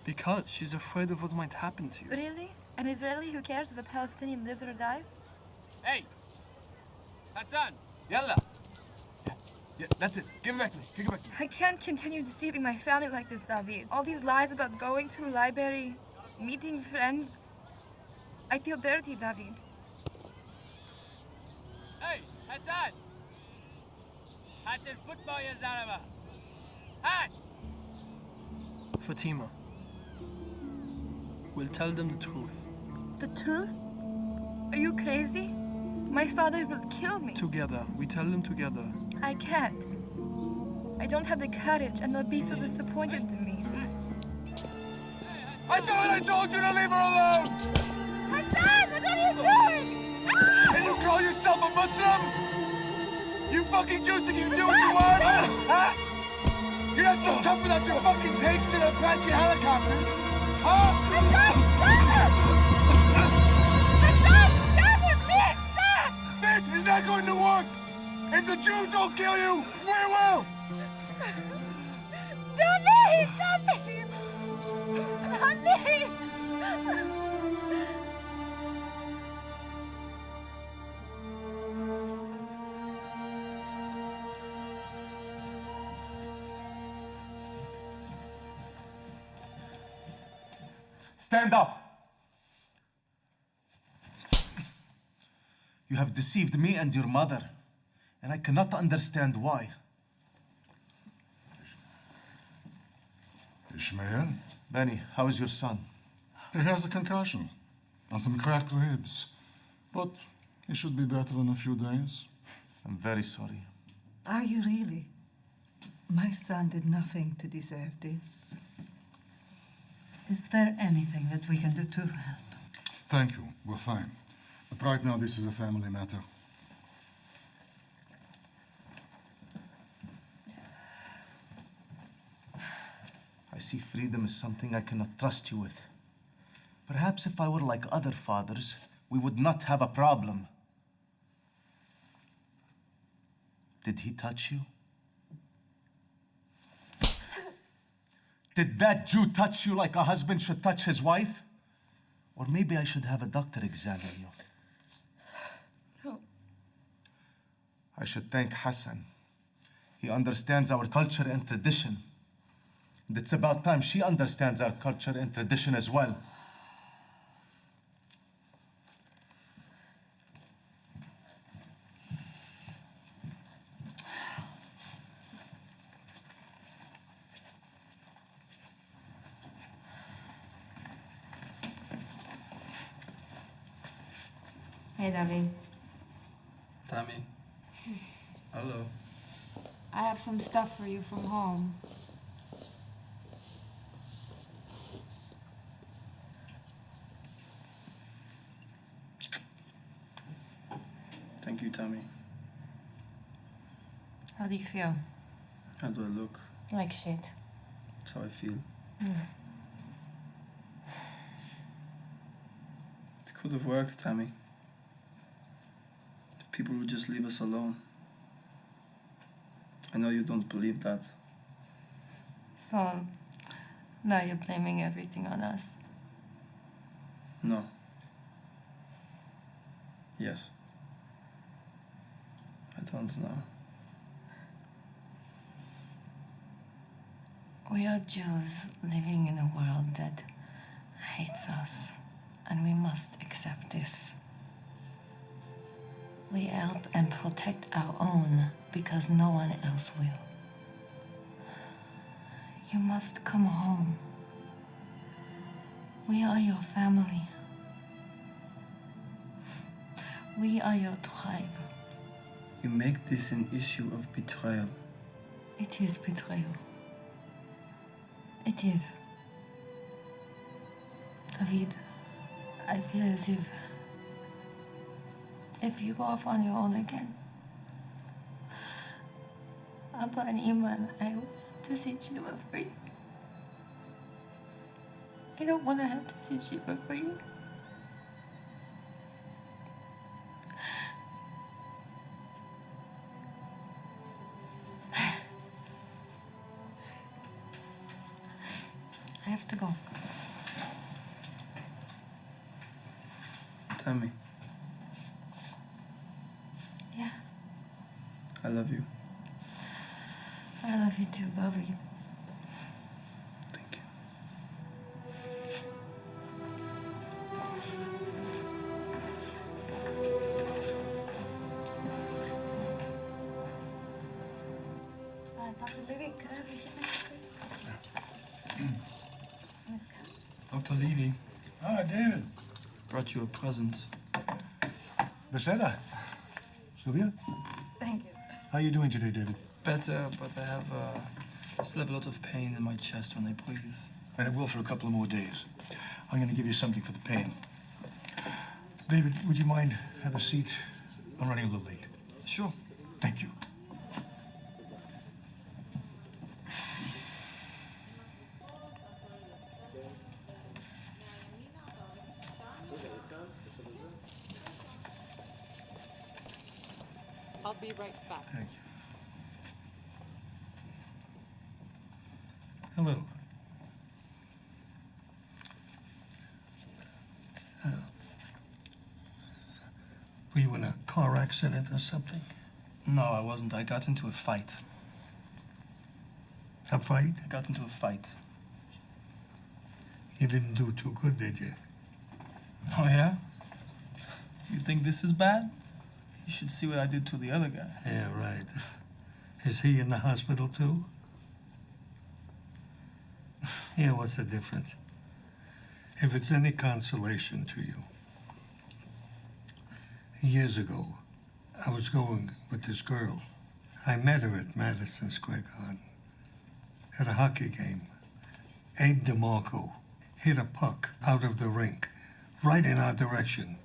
Because she's afraid of what might happen to you. Really? An Israeli who cares if a Palestinian lives or dies? Hey! Hassan! Yalla! Yeah, that's it. Give it back to me. Give it back to me. I can't continue deceiving my family like this, David. All these lies about going to the library, meeting friends. I feel dirty, David. Hey! Hassan! هات الفوتبول يا زلمة! هات! Fatima. We'll tell them the truth. The truth? Are you crazy? My father will kill me. Together. We tell them together. I can't. I don't have the courage, and they'll be so disappointed in me. I thought I told you to leave her alone! Hassan, what are you doing? And you call yourself a Muslim? You fucking Jews think you can do what you want? Huh? You're not so tough without your fucking tanks and Apache helicopters, huh? Hassan, stop it! Hassan, stop it! Please, stop! This is not going to work! If the Jews don't kill you, we will! David! David! David! Stand up! You have deceived me and your mother, and I cannot understand why. Ishmael? Benny, how is your son? He has a concussion and some cracked ribs. But he should be better in a few days. I'm very sorry. Are you really? My son did nothing to deserve this. Is there anything that we can do to help? Thank you. We're fine. But right now, this is a family matter. I see freedom as something I cannot trust you with. Perhaps if I were like other fathers, we would not have a problem. Did he touch you? Did that Jew touch you like a husband should touch his wife? Or maybe I should have a doctor examine you. No. I should thank Hassan. He understands our culture and tradition. And it's about time she understands our culture and tradition as well. Hey, David. Tammy. Hello. I have some stuff for you from home. Thank you, Tammy. How do you feel? How do I look? Like shit. That's how I feel. It could have worked, Tammy. If people would just leave us alone. I know you don't believe that. So, now you're blaming everything on us. No. Yes. I don't know. We are Jews living in a world that hates us, and we must accept this. We help and protect our own because no one else will. You must come home. We are your family. We are your tribe. You make this an issue of betrayal. It is betrayal. It is. David, I feel as if you go off on your own again, Abba and Iman, I will have to sit Shiva for you. I don't want to have to sit Shiva for you. I have to go. Tammy, Yeah, I love you. I love you too, David. Thank you. Dr. Levy, could I have your signature, please? Dr. Levy. Ah, David. Brought you a present. Beseda. Sylvia? Thank you. How are you doing today, David? Better, but I still have a lot of pain in my chest when I breathe. And it will for a couple of more days. I'm going to give you something for the pain. David, would you mind have a seat? I'm running a little late. Sure. Thank you. I'll be right back. Thank you. Hello. Were you in a car accident or something? No, I wasn't. I got into a fight. A fight? I got into a fight. You didn't do too good, did you? Oh, yeah? You think this is bad? You should see what I did to the other guy. Yeah, right. Is he in the hospital too? Yeah, what's the difference? If it's any consolation to you, years ago, I was going with this girl. I met her at Madison Square Garden at a hockey game. Abe DeMarco hit a puck out of the rink right in our direction,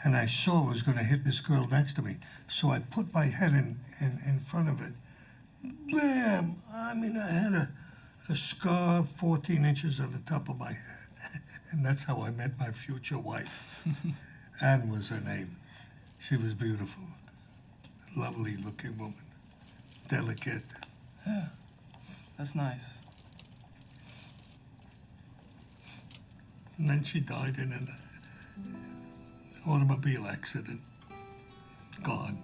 and I saw it was going to hit this girl next to me, so I put my head in front of it. Bam! I mean, I had a scar 14 inches on the top of my head, and that's how I met my future wife. Anne was her name. She was beautiful, lovely-looking woman, delicate. Yeah, that's nice. And then she died in an automobile accident. Gone.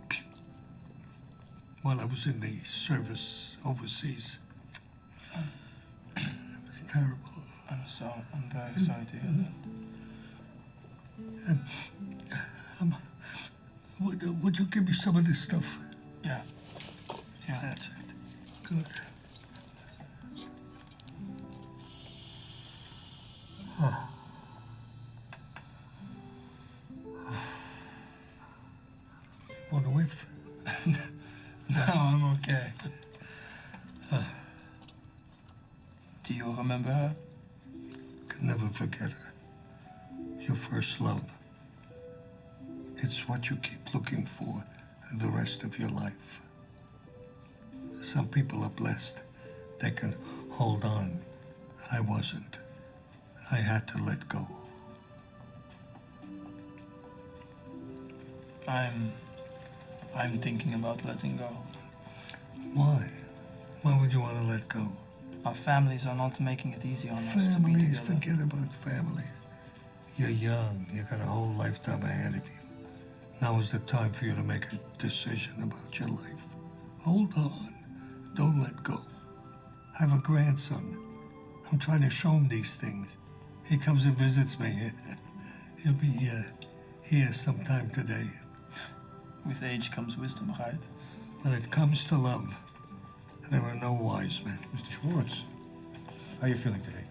While I was in the service overseas. It was terrible. I'm very sorry to hear that. And would you give me some of this stuff? Yeah. Yeah. That's it. Good. Want a whiff? No, I'm okay. Do you remember her? Could never forget her. Your first love. It's what you keep looking for the rest of your life. Some people are blessed. They can hold on. I wasn't. I had to let go. I'm thinking about letting go. Why? Why would you want to let go? Our families are not making it easy on us to be Families, together. forget about families. You're young. You got a whole lifetime ahead of you. Now is the time for you to make a decision about your life. Hold on. Don't let go. I have a grandson. I'm trying to show him these things. He comes and visits me. He'll be here sometime today. With age comes wisdom, right? When it comes to love, there are no wise men. Mr. Schwartz, how are you feeling today?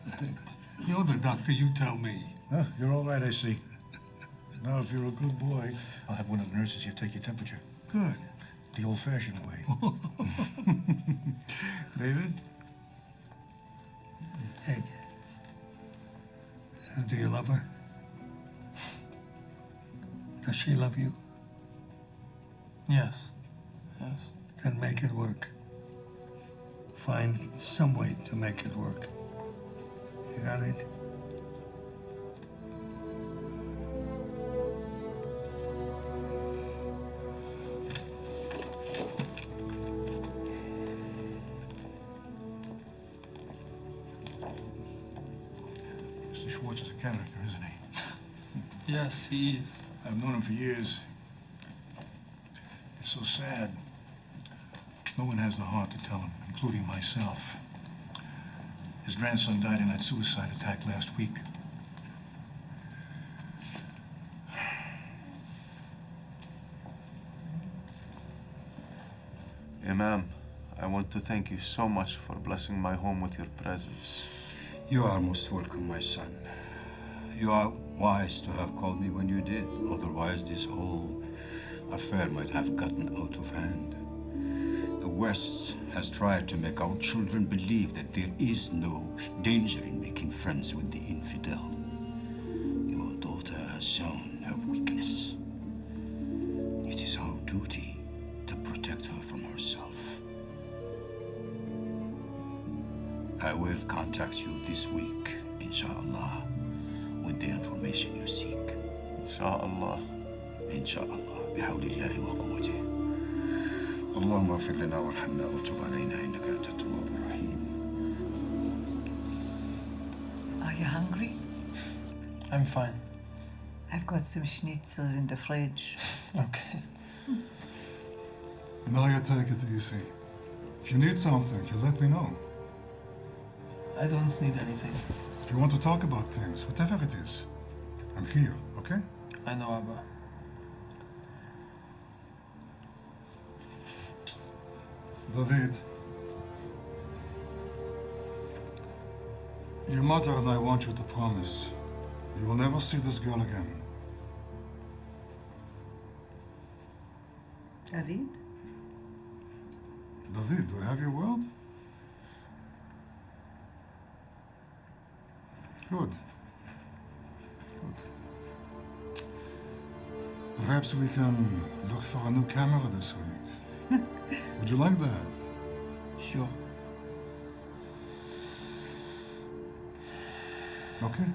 You're the doctor, you tell me. Oh, you're all right, I see. Now, if you're a good boy, I'll have one of the nurses here take your temperature. Good. The old-fashioned way. David? Hey. Do you love her? Does she love you? Yes. Yes. Then make it work. Find some way to make it work. You got it? Mr. Schwartz is a character, isn't he? Yes, he is. I've known him for years. It's so sad. No one has the heart to tell him, including myself. His grandson died in that suicide attack last week. Imam, I want to thank you so much for blessing my home with your presence. You are most welcome, my son. You are wise to have called me when you did. Otherwise, this whole affair might have gotten out of hand. The West has tried to make our children believe that there is no danger in making friends with the infidel. Your daughter has shown her weakness. It is our duty to protect her from herself. I will contact you this week, inshallah, with the information you seek. Inshallah. Inshallah. بحول الله وقوته. اللهم اغفر لنا وارحمنا وتب علينا انك انت التواب الرحيم. Are you hungry? I'm fine. I've got some schnitzels in the fridge. Okay. Now you take it easy. If you need something, you let me know. I don't need anything. If you want to talk about things, whatever it is, I'm here, okay? I know, Abba. David, your mother and I want you to promise You will never see this girl again. David? David, do I have your word? Good. Good. Perhaps we can look for a new camera this week. Would you like that? Sure. Okay.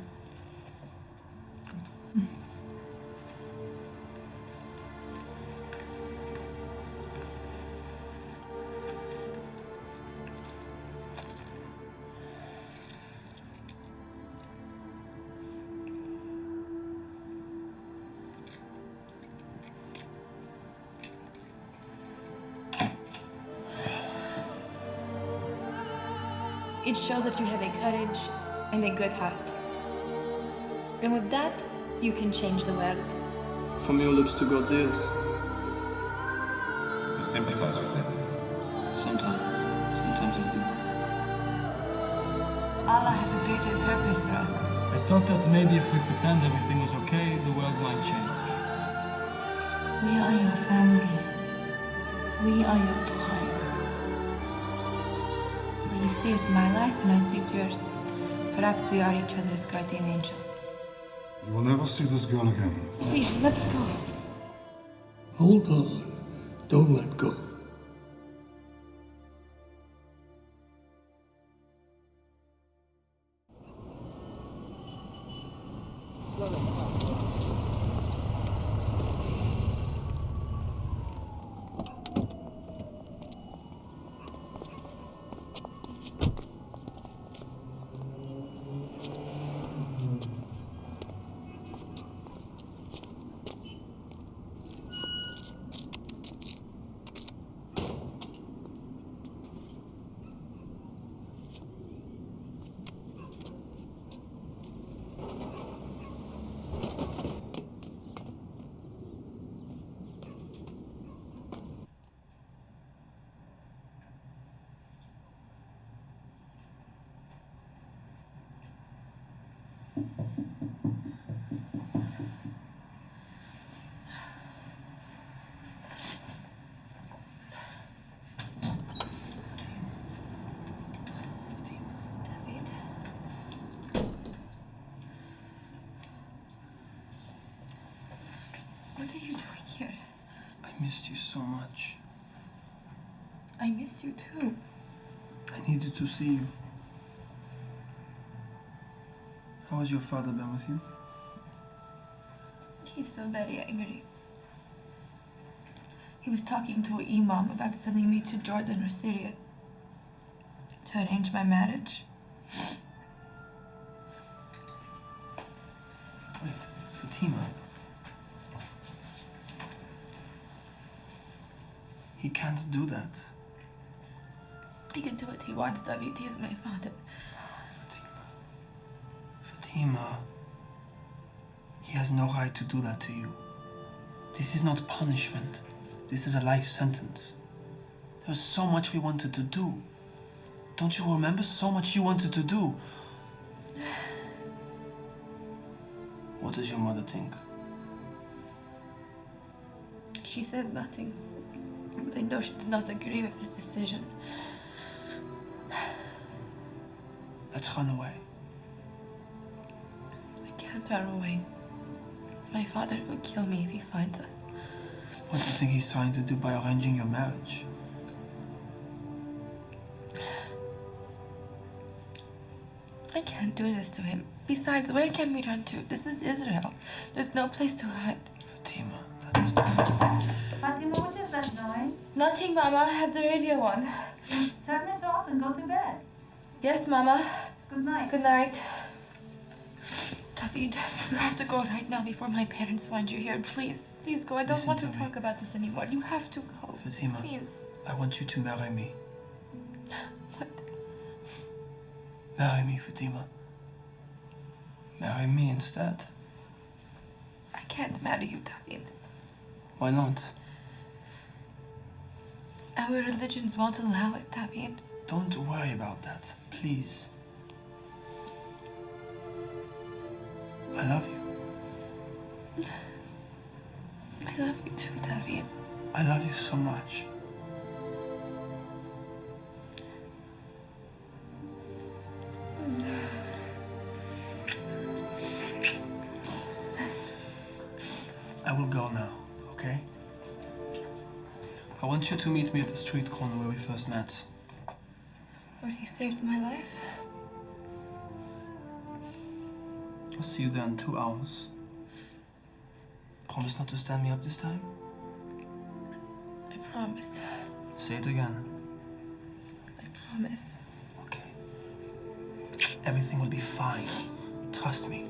It shows that you have a courage and a good heart. And with that, you can change the world. From your lips to God's ears. You sympathize with me? Sometimes. Sometimes I do. Allah has a greater purpose for us. I thought that maybe if we pretend everything was okay, the world might change. We are your family. We are your tribe. You saved my life and I saved yours. Perhaps we are each other's guardian angel. You will never see this girl again. Let's go. Hold on. Don't let go. What are you doing here? I missed you so much. I miss you too. I needed to see you. How has your father been with you? He's still very angry. He was talking to Imam about sending me to Jordan or Syria to arrange my marriage. Wait, Fatima. He can't do that. He can do what he wants, David. He is my father. Fatima. He has no right to do that to you. This is not punishment. This is a life sentence. There's so much we wanted to do. Don't you remember so much you wanted to do? What does your mother think? She said nothing. But I know she does not agree with this decision. Let's run away. I can't run away. My father will kill me if he finds us. What do you think he's trying to do by arranging your marriage? I can't do this to him. Besides, where can we run to? This is Israel. There's no place to hide. Fatima, that is Fatima, what is that noise? Nothing, Mama. I have the radio on. Turn it off and go to bed. Yes, Mama. Good night. Good night. David, you have to go right now before my parents find you here. Please, please go. I don't want to talk about this anymore. You have to go. Fatima, please. I want you to marry me. What? Marry me, Fatima. Marry me instead. I can't marry you, David. Why not? Our religions won't allow it, David. Don't worry about that, please. I love you. I love you too, David. I love you so much. I will go now, okay? I want you to meet me at the street corner where we first met. Where he saved my life. I'll see you there in 2 hours. Promise not to stand me up this time? I promise. Say it again. I promise. Everything will be fine. Trust me.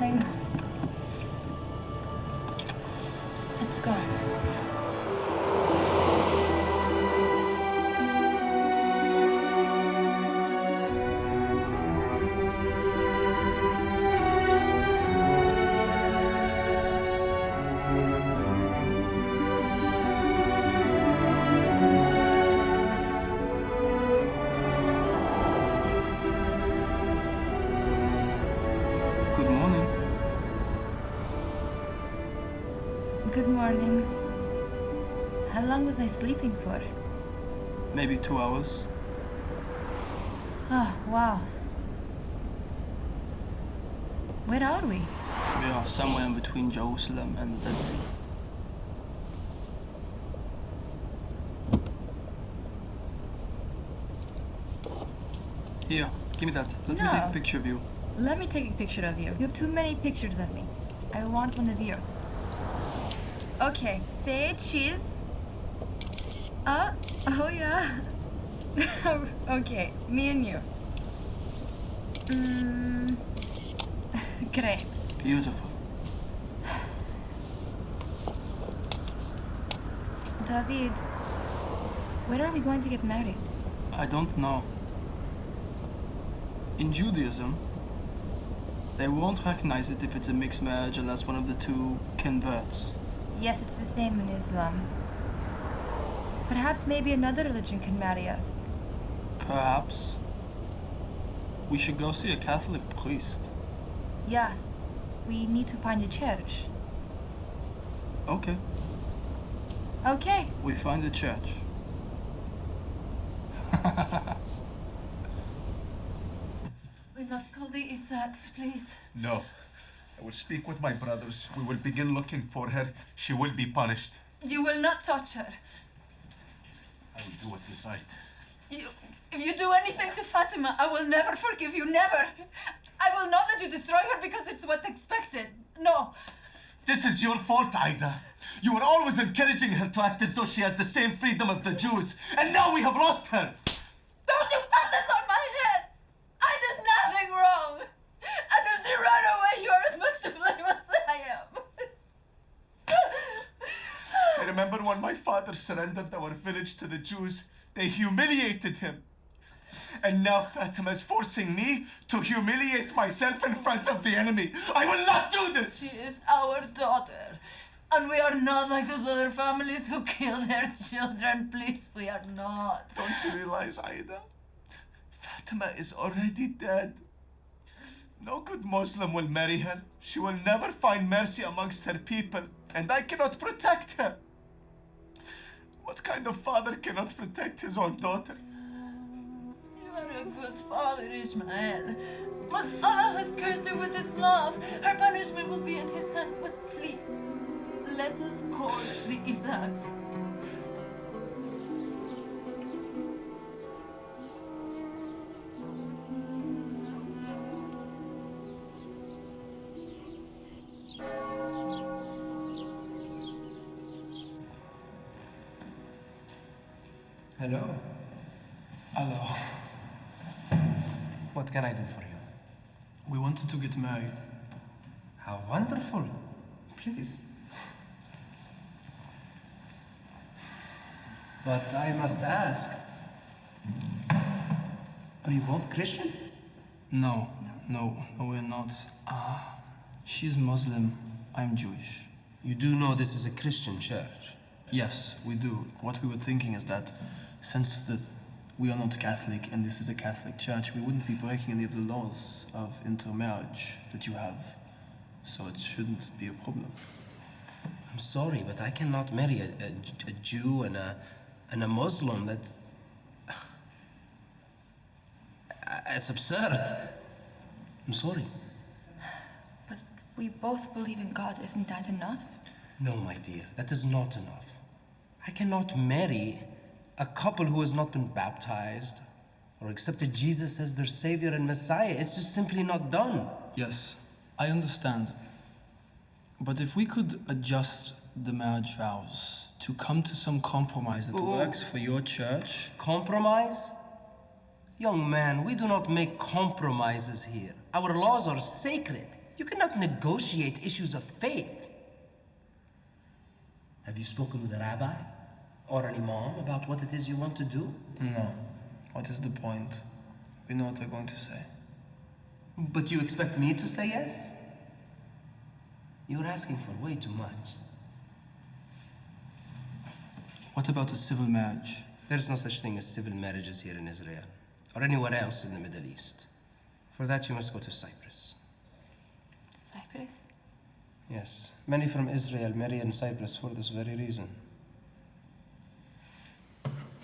I know. Let's go. Good morning. Good morning. How long was I sleeping for? Maybe 2 hours. Oh, wow. Where are we? We are somewhere in between Jerusalem and the Dead Sea. Here, give me that. Let me take a No. picture of you. Let me take a picture of you. You have too many pictures of me. I want one of you. Okay, say cheese. Oh yeah. Okay, me and you. Great. Beautiful. David, where are we going to get married? I don't know. In Judaism, they won't recognize it if it's a mixed marriage unless one of the two converts. Yes, it's the same in Islam. Perhaps maybe another religion can marry us. Perhaps we should go see a Catholic priest. Yeah, we need to find a church. Okay, Okay. we find a church. We must call the Isaacs, please. No. I will speak with my brothers. We will begin looking for her. She will be punished. You will not touch her. I will do what is right. If you do anything to Fatima, I will never forgive you, never. I will not let you destroy her because it's what's expected. No. This is your fault, Aida. You were always encouraging her to act as though she has the same freedom of the Jews. And now we have lost her. Don't you put this on my head! I did nothing wrong! And if she ran away, you are as much to blame as I am. I remember when my father surrendered our village to the Jews, they humiliated him. And now Fatima is forcing me to humiliate myself in front of the enemy. I will not do this! She is our daughter. And we are not like those other families who kill their children. Please, we are not. Don't you realize, Aida? Fatima is already dead. No good Muslim will marry her. She will never find mercy amongst her people, and I cannot protect her. What kind of father cannot protect his own daughter? You are a good father, Ishmael. But Allah has cursed her with his love. Her punishment will be in his hand. But please, let us call the Isaacs. Hello. Hello. What can I do for you? We wanted to get married. How wonderful. Please. But I must ask, are you both Christian? No, we're not. She's Muslim, I'm Jewish. You do know this is a Christian church? Yes, we do. What we were thinking is that since we are not Catholic and this is a Catholic church, we wouldn't be breaking any of the laws of intermarriage that you have. So it shouldn't be a problem. I'm sorry, but I cannot marry a Jew and a Muslim. It's absurd. I'm sorry. But we both believe in God. Isn't that enough? No, my dear, that is not enough. I cannot marry a couple who has not been baptized or accepted Jesus as their Savior and Messiah. It's just simply not done. Yes, I understand. But if we could adjust the marriage vows to come to some compromise that works for your church. Compromise? Young man, we do not make compromises here. Our laws are sacred. You cannot negotiate issues of faith. Have you spoken with a rabbi or an imam about what it is you want to do? No. What is the point? We know what they're going to say. But you expect me to say yes? You're asking for way too much. What about a civil marriage? There's no such thing as civil marriages here in Israel or anywhere else in the Middle East. For that, you must go to Cyprus. Cyprus? Yes, many from Israel marry in Cyprus for this very reason.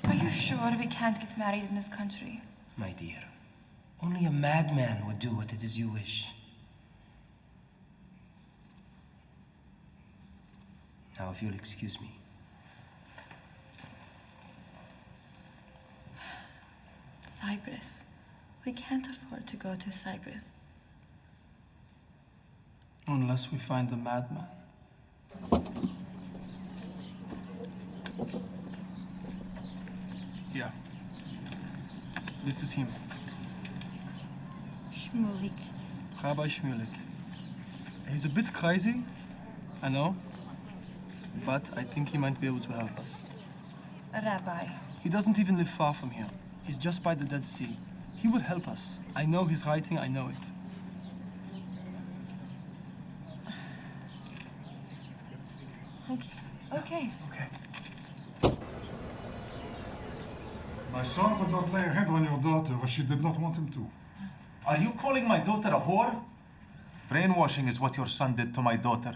Are you sure we can't get married in this country? My dear, only a madman would do what it is you wish. Now, if you'll excuse me. Cyprus. We can't afford to go to Cyprus. Unless we find the madman. Yeah. This is him. Shmulik. Rabbi Shmulik. He's a bit crazy, I know, but I think he might be able to help us. A rabbi. He doesn't even live far from here. He's just by the Dead Sea. He will help us. I know his writing, I know it. Okay. My son would not lay a hand on your daughter if she did not want him to. Are you calling my daughter a whore? Brainwashing is what your son did to my daughter.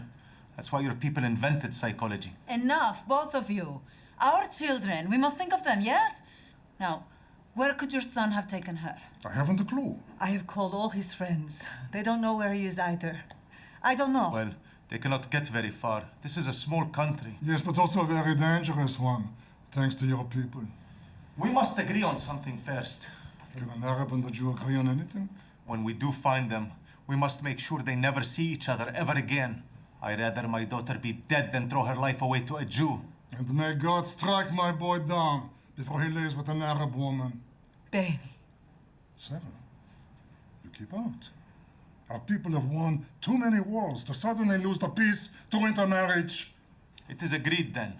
That's why your people invented psychology. Enough, both of you. Our children, we must think of them, yes? Now, where could your son have taken her? I haven't a clue. I have called all his friends. They don't know where he is either. I don't know. Well, they cannot get very far. This is a small country. Yes, but also a very dangerous one, thanks to your people. We must agree on something first. Can an Arab and a Jew agree on anything? When we do find them, we must make sure they never see each other ever again. I'd rather my daughter be dead than throw her life away to a Jew. And may God strike my boy down before he lays with an Arab woman. Ben. Sarah, you keep out. Our people have won too many wars to suddenly lose the peace to intermarriage. It is agreed then.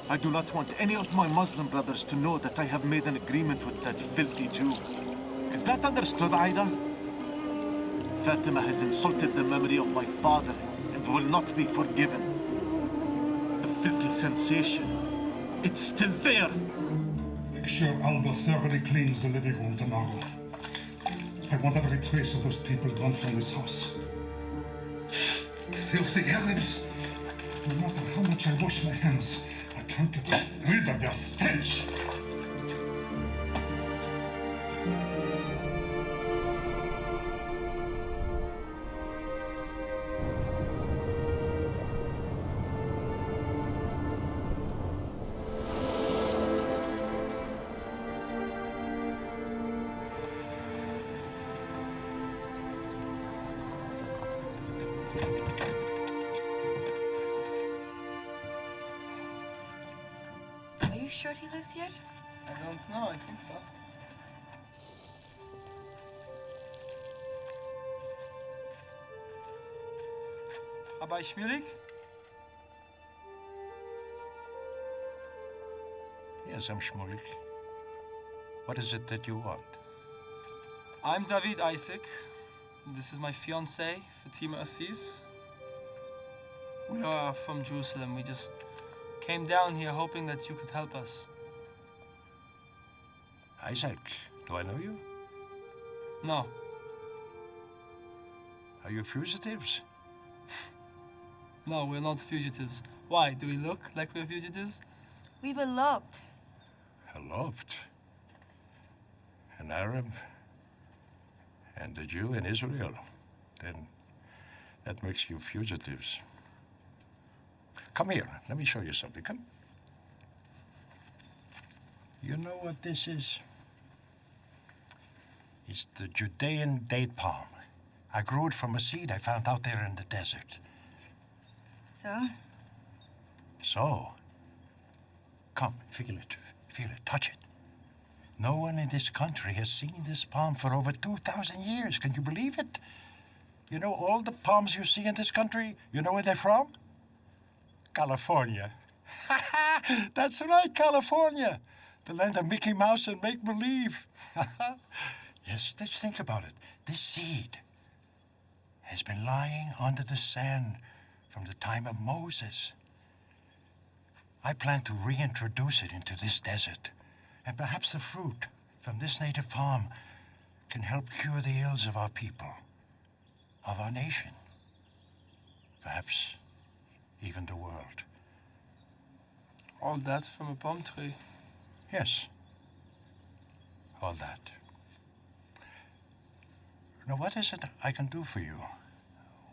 I do not want any of my Muslim brothers to know that I have made an agreement with that filthy Jew. Is that understood, Aida? Fatima has insulted the memory of my father and will not be forgiven. The filthy sensation, it's still there. Make sure Alba thoroughly cleans the living room tomorrow. I want every trace of those people gone from this house. Filthy Arabs! No matter how much I wash my hands, I can't get rid of their stench. sure he lives here? I don't know, I think so. Rabbi Shmulik? Yes, I'm Shmulik. What is it that you want? I'm David Isaac. This is my fiancée, Fatima Assis. We are from Jerusalem. We just came down here hoping that you could help us. Isaac, do I know you? No. Are you fugitives? No, we're not fugitives. Why? Do we look like we're fugitives? We've eloped. Eloped? An Arab and a Jew in Israel. Then that makes you fugitives. Come here, let me show you something. Come. You know what this is? It's the Judean date palm. I grew it from a seed I found out there in the desert. So? So, come, feel it, touch it. No one in this country has seen this palm for over 2,000 years. Can you believe it? You know all the palms you see in this country, you know where they're from? California. That's right, California. The land of Mickey Mouse and make-believe. Yes, just think about it. This seed has been lying under the sand from the time of Moses. I plan to reintroduce it into this desert, and perhaps the fruit from this native farm can help cure the ills of our people, of our nation, perhaps even the world. All that from a palm tree? Yes, all that. Now, what is it I can do for you?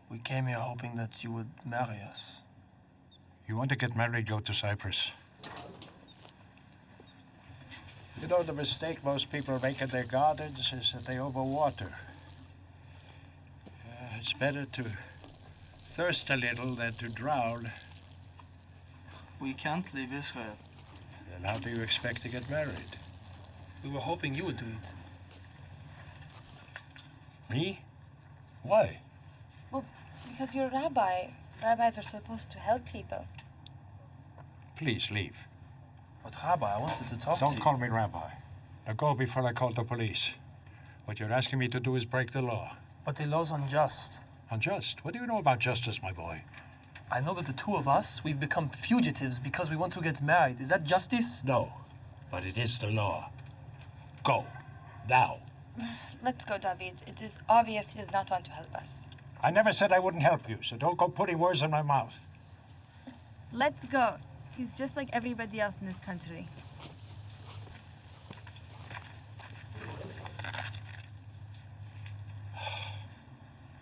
We came here hoping that you would marry us. You want to get married, go to Cyprus. You know, the mistake most people make in their gardens is that they overwater. It's better to thirst a little than to drown. We can't leave Israel. Then how do you expect to get married? We were hoping you would do it. Me? Why? Well, because you're a rabbi. Rabbis are supposed to help people. Please leave. But Rabbi, I wanted to talk to you. Don't call me Rabbi. Now go before I call the police. What you're asking me to do is break the law. But the law's unjust. Unjust? What do you know about justice, my boy? I know that the two of us, we've become fugitives because we want to get married. Is that justice? No, but it is the law. Go. Now. Let's go, David. It is obvious he does not want to help us. I never said I wouldn't help you, so don't go putting words in my mouth. Let's go. He's just like everybody else in this country.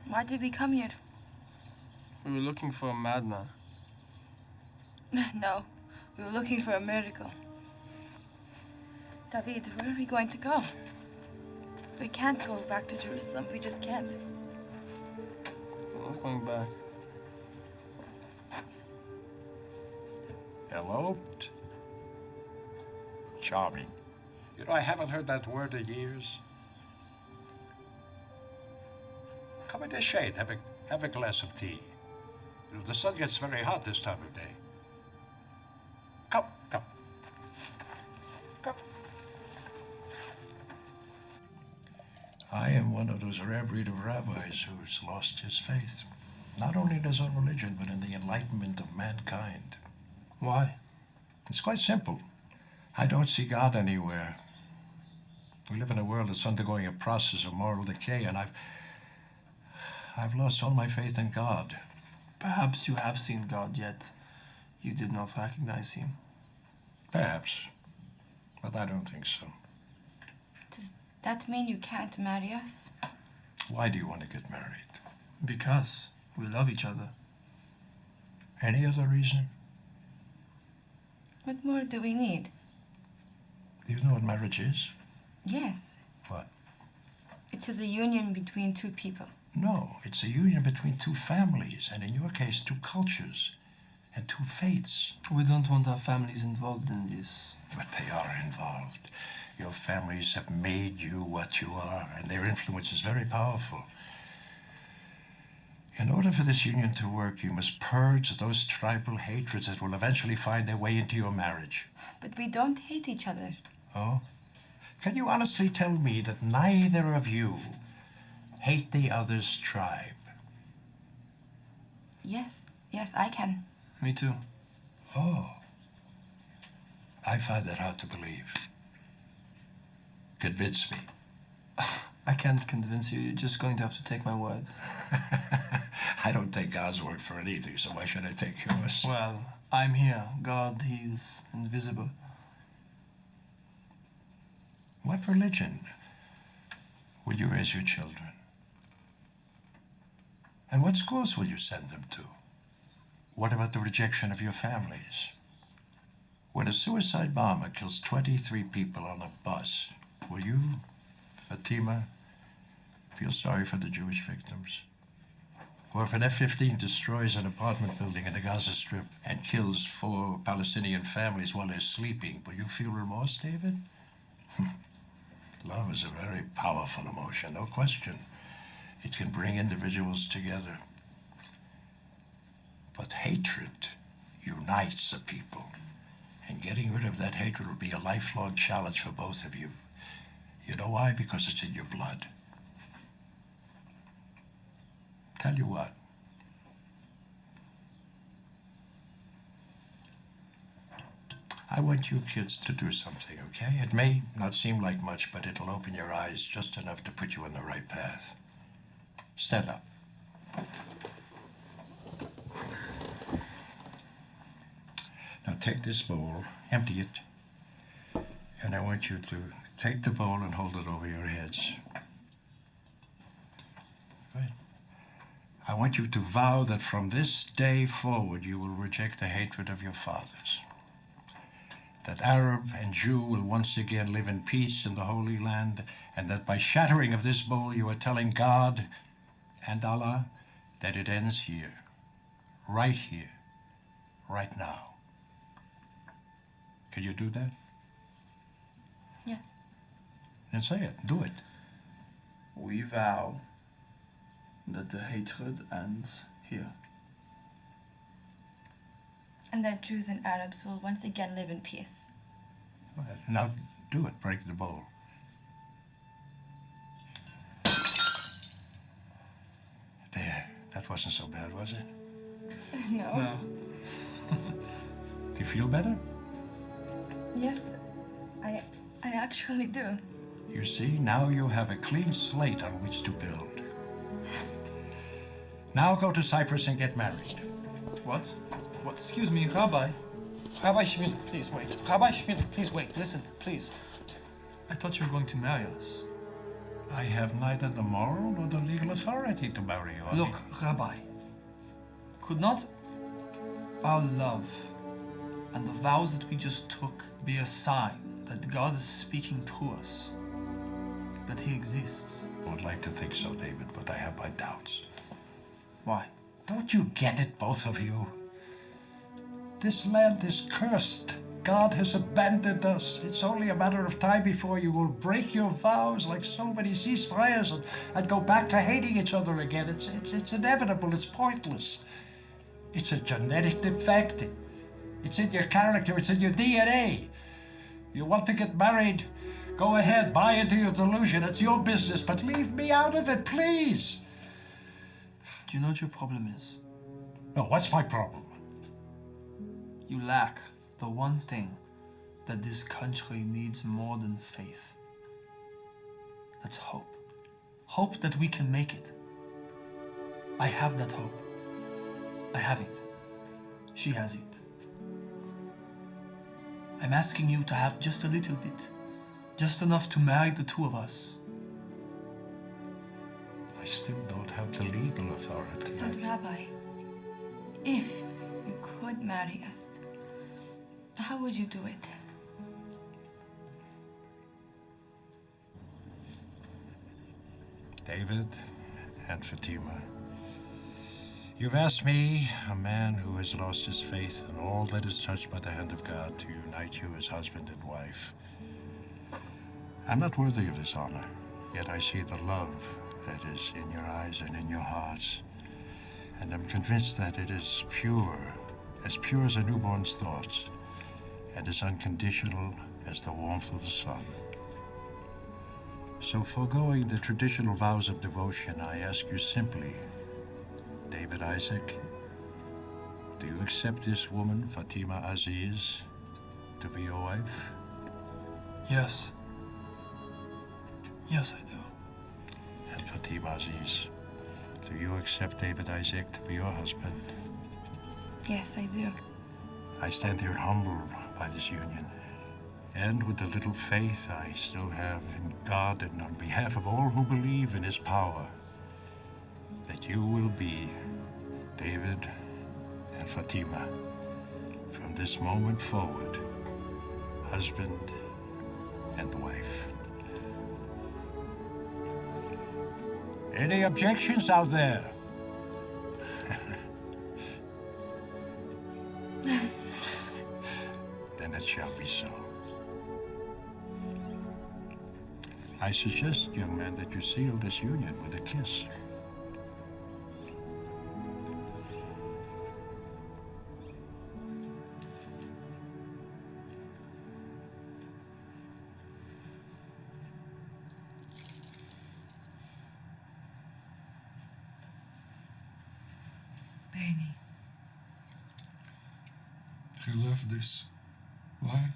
Why did we come here? We were looking for a madman. No, we were looking for a miracle. David, where are we going to go? We can't go back to Jerusalem. We just can't. I'm not going back. Eloped? Charming. You know, I haven't heard that word in years. Come in this shade. Have a glass of tea. You know, the sun gets very hot this time of day. Come. I am one of those rare breed of rabbis who has lost his faith, not only in his own religion, but in the enlightenment of mankind. Why? It's quite simple. I don't see God anywhere. We live in a world that's undergoing a process of moral decay, and I've lost all my faith in God. Perhaps you have seen God, yet you did not recognize him. Perhaps, but I don't think so. Does that mean you can't marry us? Why do you want to get married? Because we love each other. Any other reason? What more do we need? Do you know what marriage is? Yes. What? It is a union between two people. No, it's a union between two families, and in your case, two cultures. and two faiths. We don't want our families involved in this. But they are involved. Your families have made you what you are, and their influence is very powerful. In order for this union to work, you must purge those tribal hatreds that will eventually find their way into your marriage. But we don't hate each other. Oh? Can you honestly tell me that neither of you hate the other's tribe? Yes, I can. Me too. Oh. I find that hard to believe. Convince me. I can't convince you. You're just going to have to take my word. I don't take God's word for anything, so why should I take yours? Well, I'm here. God, he's invisible. What religion will you raise your children? And what schools will you send them to? What about the rejection of your families? When a suicide bomber kills 23 people on a bus, will you, Fatima, feel sorry for the Jewish victims? Or if an F-15 destroys an apartment building in the Gaza Strip and kills 4 Palestinian families while they're sleeping, will you feel remorse, David? Love is a very powerful emotion, no question. It can bring individuals together. But hatred unites a people. And getting rid of that hatred will be a lifelong challenge for both of you. You know why? Because it's in your blood. Tell you what. I want you kids to do something, okay? It may not seem like much, but it'll open your eyes just enough to put you on the right path. Stand up. Now take this bowl, empty it, and I want you to take the bowl and hold it over your heads. Good. I want you to vow that from this day forward you will reject the hatred of your fathers. That Arab and Jew will once again live in peace in the Holy Land, and that by shattering of this bowl you are telling God and Allah that it ends here, right now. Can you do that? Yes. Then say it, do it. We vow that the hatred ends here. And that Jews and Arabs will once again live in peace. Well, now do it, break the bowl. There, that wasn't so bad, was it? No. Do you feel better? Yes, I actually do. You see, now you have a clean slate on which to build. Now go to Cyprus and get married. What? What? Excuse me, Rabbi. Rabbi Shmuley, please wait. Rabbi Shmuley, please wait. Listen, please. I thought you were going to marry us. I have neither the moral nor the legal authority to marry you. Look, Rabbi, could not our love and the vows that we just took be a sign that God is speaking through us, that he exists? I would like to think so, David, but I have my doubts. Why? Don't you get it, both of you? This land is cursed. God has abandoned us. It's only a matter of time before you will break your vows like so many ceasefires and go back to hating each other again. It's inevitable. It's pointless. It's a genetic defect. It's in your character. It's in your DNA. You want to get married? Go ahead. Buy into your delusion. It's your business. But leave me out of it, please. Do you know what your problem is? No, what's my problem? You lack the one thing that this country needs more than faith. That's hope. Hope that we can make it. I have that hope. I have it. She has it. I'm asking you to have just a little bit, just enough to marry the two of us. I still don't have the legal authority. But Rabbi, if you could marry us, how would you do it? David and Fatima, You've asked me, a man who has lost his faith in all that is touched by the hand of God, to unite you as husband and wife. I'm not worthy of this honor, yet I see the love that is in your eyes and in your hearts, and I'm convinced that it is pure as a newborn's thoughts, and as unconditional as the warmth of the sun. So, foregoing the traditional vows of devotion, I ask you simply, David Isaac, do you accept this woman, Fatima Aziz, to be your wife? Yes. Yes, I do. And Fatima Aziz, do you accept David Isaac to be your husband? Yes, I do. I stand here humbled by this union, and with the little faith I still have in God and on behalf of all who believe in His power, that you will be David and Fatima, from this moment forward, husband and wife. Any objections out there? Then it shall be so. I suggest, young man, that you seal this union with a kiss. Benny. He left this. Why?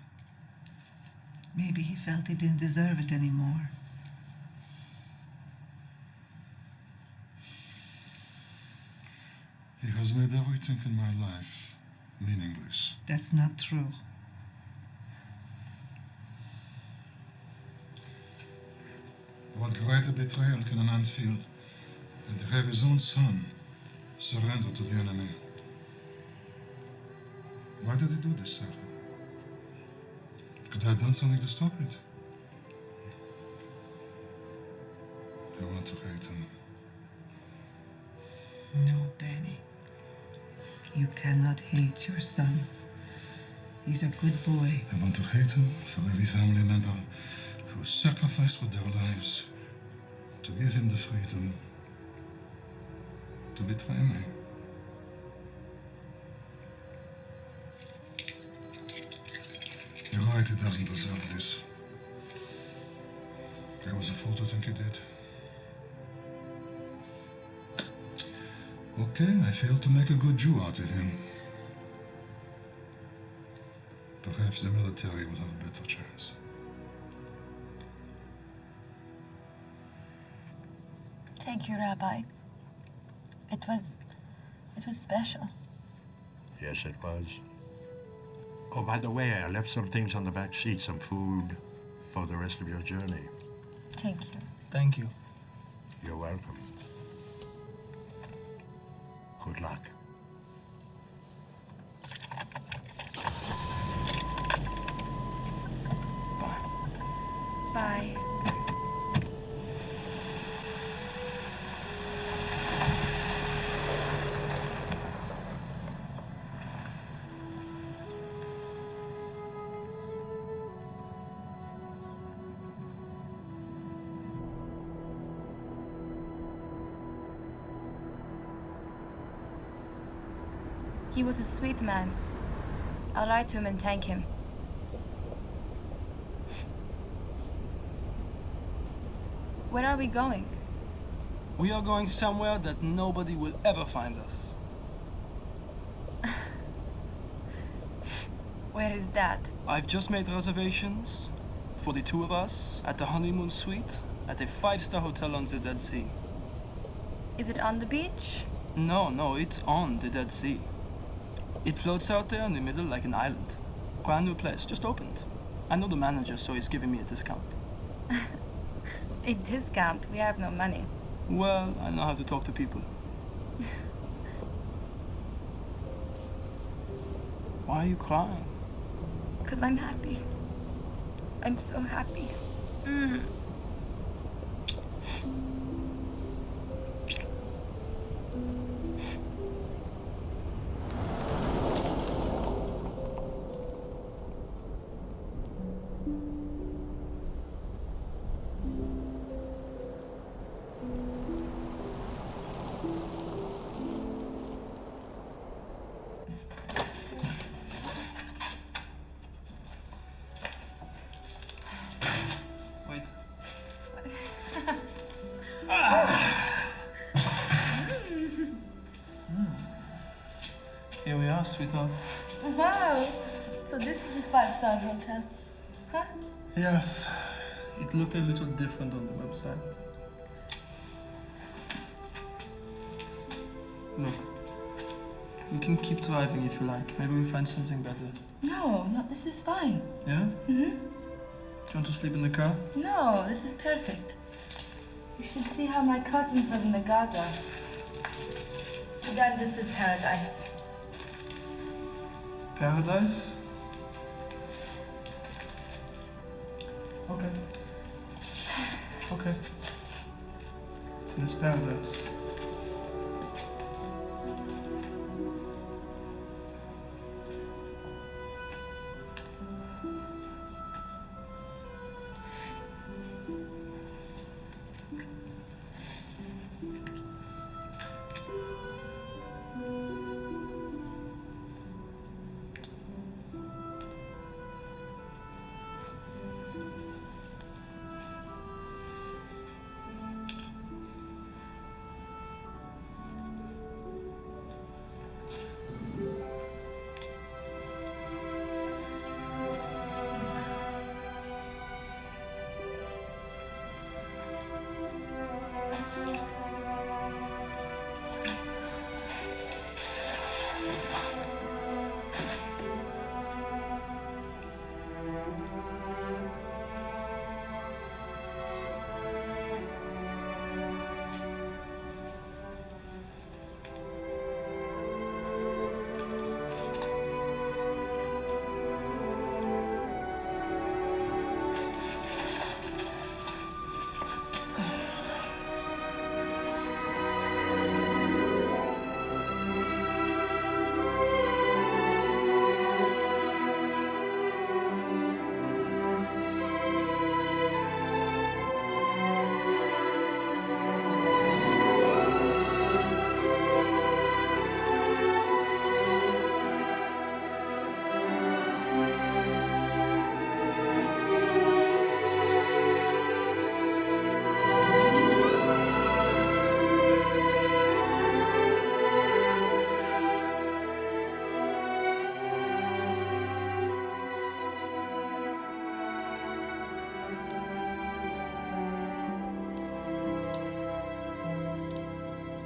Maybe he felt he didn't deserve it anymore. He has made everything in my life meaningless. That's not true. What greater betrayal can a man feel than to have his own son surrender to the enemy? Why did he do this, Sarah? Could I have done something to stop it? I want to hate him. No, Benny. You cannot hate your son. He's a good boy. I want to hate him for every family member who sacrificed with their lives to give him the freedom to betray me. You're right, he doesn't deserve this. I was a fool to think he did. Okay, I failed to make a good Jew out of him. Perhaps the military would have a better chance. Thank you, Rabbi. It was special. Yes, it was. Oh, by the way, I left some things on the back seat, some food for the rest of your journey. Thank you. Thank you. You're welcome. Good luck. Bye. He was a sweet man. I'll write to him and thank him. Where are we going? We are going somewhere that nobody will ever find us. Where is that? I've just made reservations for the two of us at the honeymoon suite at a 5-star hotel on the Dead Sea. Is it on the beach? No, it's on the Dead Sea. It floats out there in the middle like an island. Brand new place, just opened. I know the manager, so he's giving me a discount. A discount? We have no money. Well, I know how to talk to people. Why are you crying? Because I'm happy. I'm so happy. Mm. Here we are, sweetheart. Wow! So this is a five-star hotel, huh? Yes. It looked a little different on the website. Look, we can keep driving if you like. Maybe we find something better. No, this is fine. Yeah? Mm-hmm. Do you want to sleep in the car? No, this is perfect. You should see how my cousins live in the Gaza. To them, this is paradise. Paradise? Okay. Okay. Then it's paradise.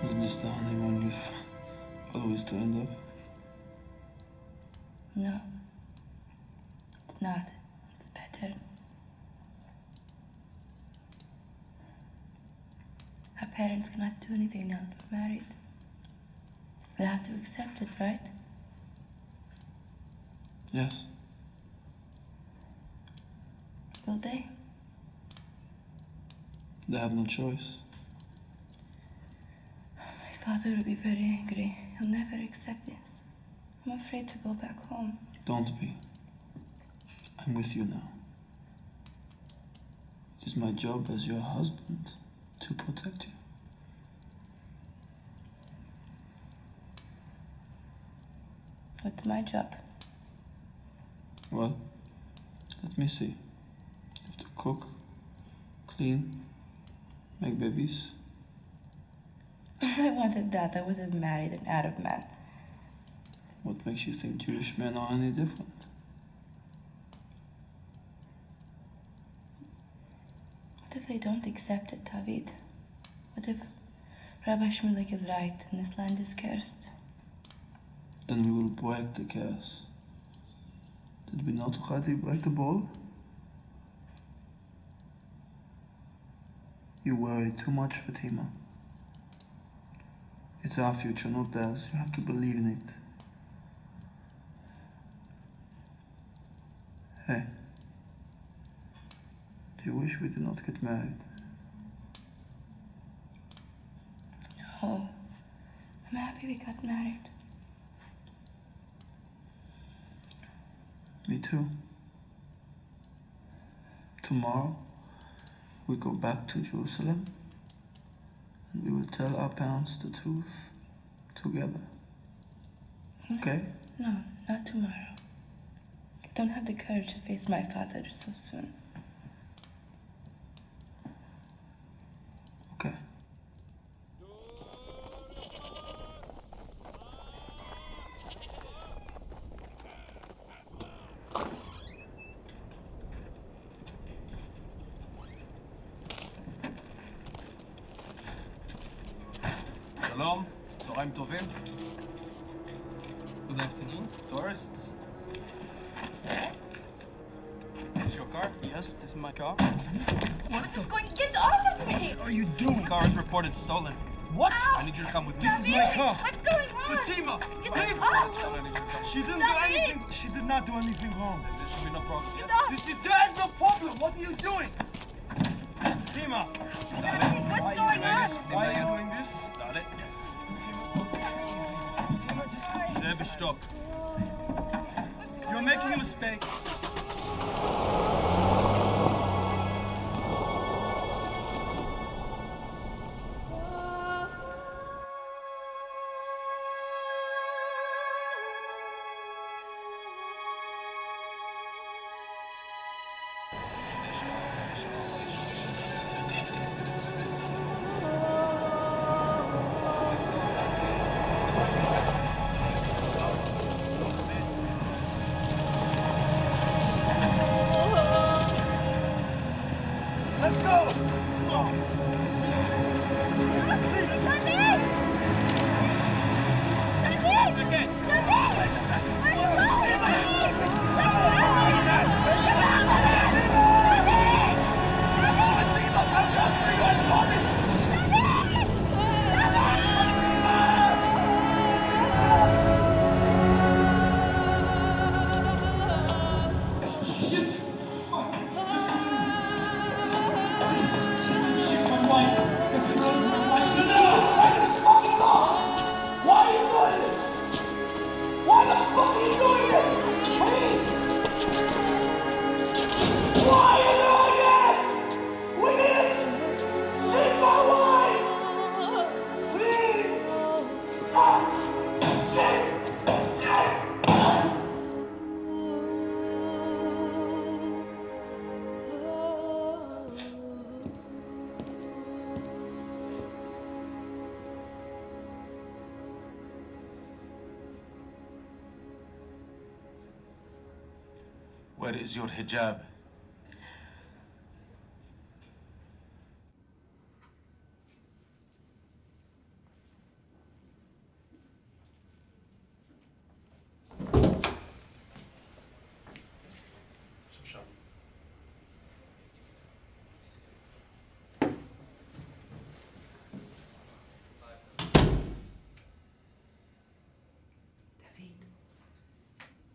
Is this the honeymoon you've always dreamed of? No, it's not. It's better. Our parents cannot do anything now that we're married. They have to accept it, right? Yes. Will they? They have no choice. My father will be very angry. He'll never accept this. I'm afraid to go back home. Don't be. I'm with you now. It is my job as your husband to protect you. What's my job? Well, let me see. You have to cook, clean, make babies. If I wanted that, I would have married an Arab man. What makes you think Jewish men are any different? What if they don't accept it, David? What if Rabbi Shmulik is right and this land is cursed? Then we will break the curse. Did we not already break the ball? You worry too much, Fatima. It's our future, not theirs. You have to believe in it. Hey, do you wish we did not get married? No. I'm happy we got married. Me too. Tomorrow, we go back to Jerusalem and we will tell our parents the truth together. Okay? No, not tomorrow. I don't have the courage to face my father so soon. Okay. Shalom, צהריים טובים. Good afternoon. Tourists. Is this your car? Yes, this is my car. What's going? Get off of me! What are you doing? This car is reported stolen. What? I need you to come with me. This is my car. What's going on? Fatima, Get leave! off! I need you to come. She didn't do anything. She did not do anything wrong. Then there should be no problem. Yes? There is no problem. What are you doing? Fatima. What's going on? Why are you doing this? Dale. Fatima, just שב ושתוק. You're making a mistake. Let's go! Where is your hijab?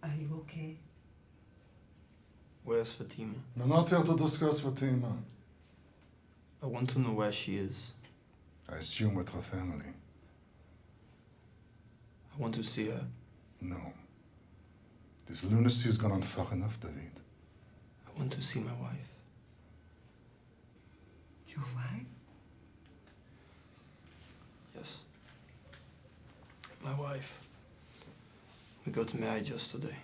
Are you okay? Where's Fatima? We're not here to discuss Fatima. I want to know where she is. I assume with her family. I want to see her. No. This lunacy has gone on far enough, David. I want to see my wife. Your wife? Yes. My wife. We got married yesterday.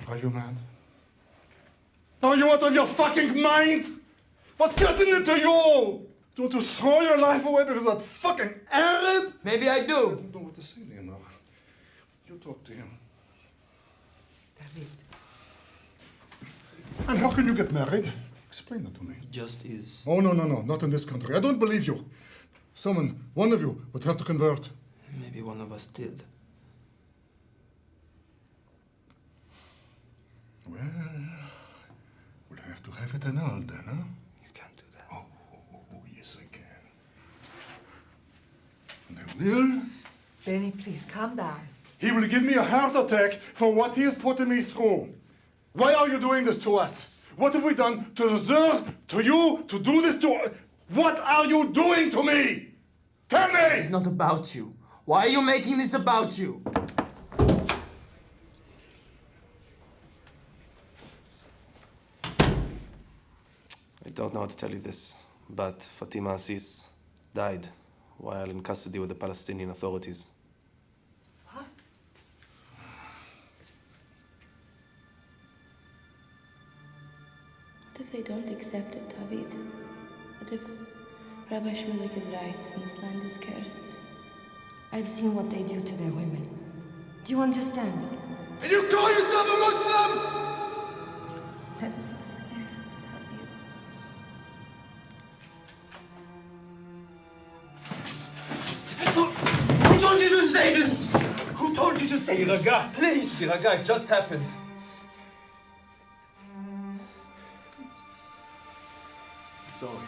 Are you mad? Are you out of your fucking mind? What's getting into you? Do you want to throw your life away because of that fucking Arab? Maybe I do. I don't know what to say, Leonor. You talk to him. David. And how can you get married? Explain that to me. It just is. Oh, no, not in this country. I don't believe you. One of you, would have to convert. Maybe one of us did. Well, we'll have to have it annulled then, huh? You can't do that. Oh, yes, I can. And I will. Benny, please, calm down. He will give me a heart attack for what he is putting me through. Why are you doing this to us? What have we done to deserve to you to do this to us? What are you doing to me? Tell me! It's not about you. Why are you making this about you? I don't know how to tell you this, but Fatima Assis died while in custody with the Palestinian authorities. What? What if they don't accept it, David? What if Rabbi Shmulek is right and this land is cursed? I've seen what they do to their women. Do you understand? And you call yourself a Muslim? That is so scary, David. תירגע. Please. תירגע, it just happened. Sorry.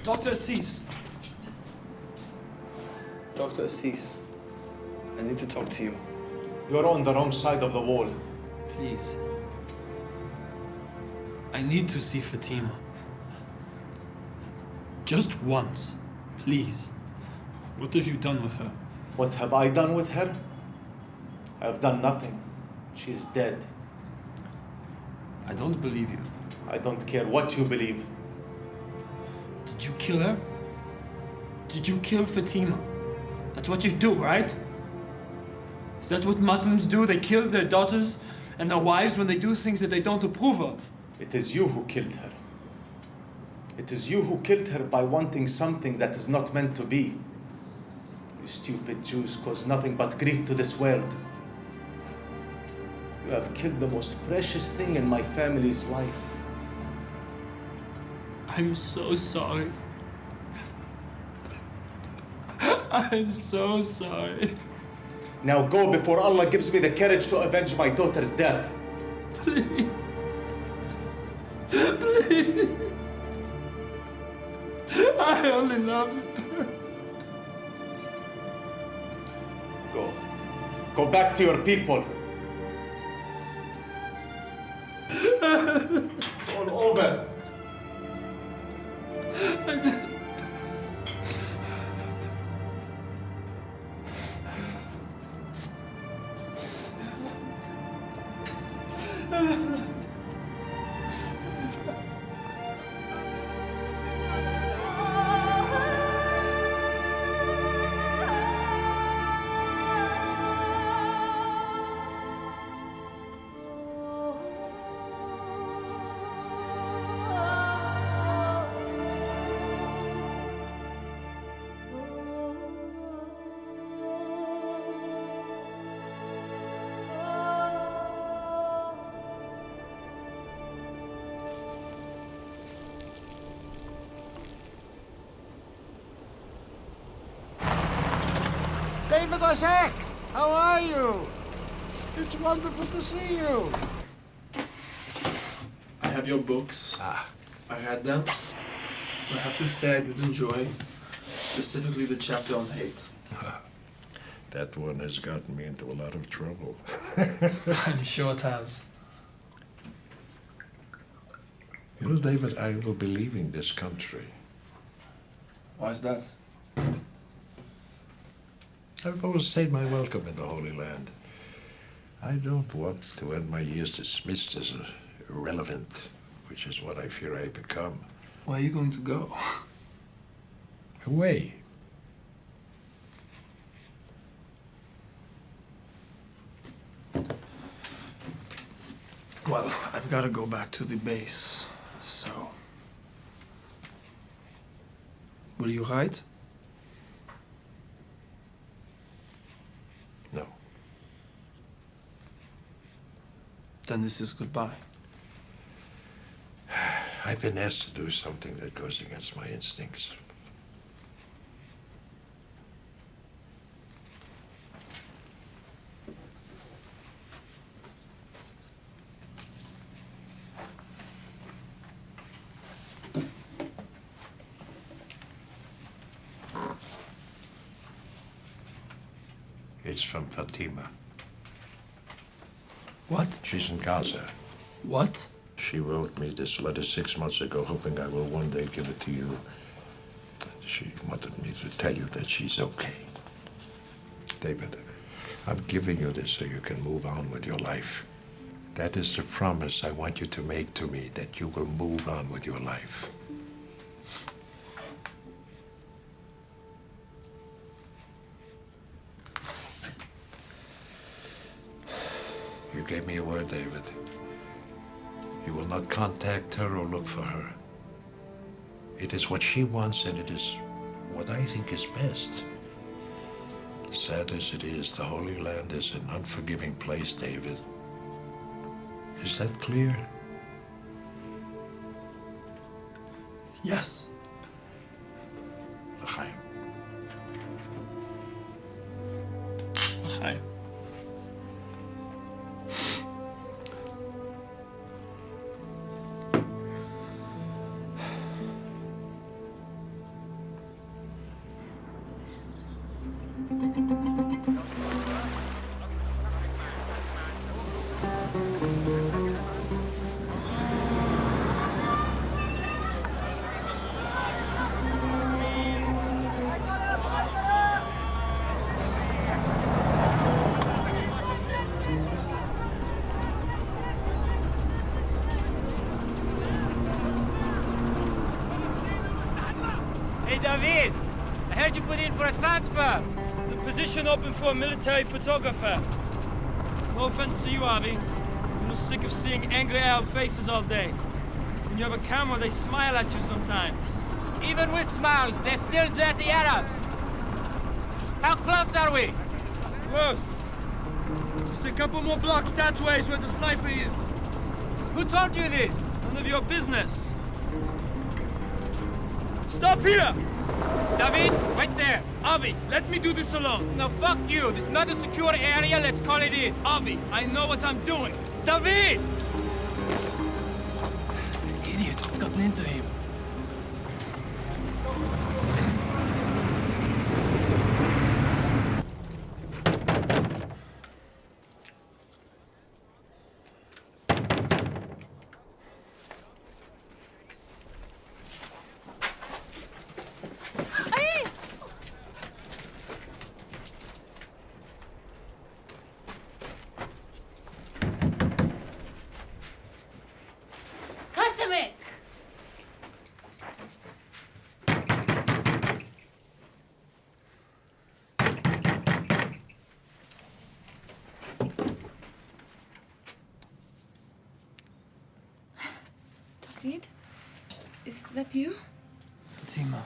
Dr. Assis. Dr. Assis, I need to talk to you. You're on the wrong side of the wall. Please. I need to see Fatima. Just once. Please. What have you done with her? What have I done with her? I have done nothing. She's dead. I don't believe you. I don't care what you believe. Did you kill her? Did you kill Fatima? That's what you do, right? Is that what Muslims do? They kill their daughters and their wives when they do things that they don't approve of. It is you who killed her. It is you who killed her by wanting something that is not meant to be. You stupid Jews cause nothing but grief to this world. You have killed the most precious thing in my family's life. I'm so sorry. I'm so sorry. Now go before Allah gives me the courage to avenge my daughter's death. Please. Please. I only love you. Go. Go back to your people. It's all over. David Isaac, how are you? It's wonderful to see you. I have your books. I read them. I have to say I did enjoy, specifically the chapter on hate. That one has gotten me into a lot of trouble. I'm sure it has. You know, David, I will be leaving this country. Why is that? I've always said my welcome in the Holy Land. I don't want to end my years dismissed as irrelevant, which is what I fear I become. Where are you going to go? Away. Well, I've got to go back to the base, so... Will you write? No. Then this is goodbye. I've been asked to do something that goes against my instincts. It's from Fatima. What? She's in Gaza. What? She wrote me this letter 6 months ago, hoping I will one day give it to you. She wanted me to tell you that she's okay. David, I'm giving you this so you can move on with your life. That is the promise I want you to make to me, that you will move on with your life. You gave me a word, David. You will not contact her or look for her. It is what she wants, and it is what I think is best. Sad as it is, the Holy Land is an unforgiving place, David. Is that clear? Yes. L'chaim. L'chaim. Hey, David! I heard you put in for a transfer. There's a position open for a military photographer. No offense to you, Avi. I'm just sick of seeing angry Arab faces all day. When you have a camera, they smile at you sometimes. Even with smiles, they're still dirty Arabs. How close are we? Close. Just a couple more blocks that way is where the sniper is. Who told you this? None of your business. Stop here! David, wait there. Avi, let me do this alone. No, fuck you. This is not a secure area. Let's call it in. Avi, I know what I'm doing. David! Idiot, what's gotten into him? David? Is that you? Fatima.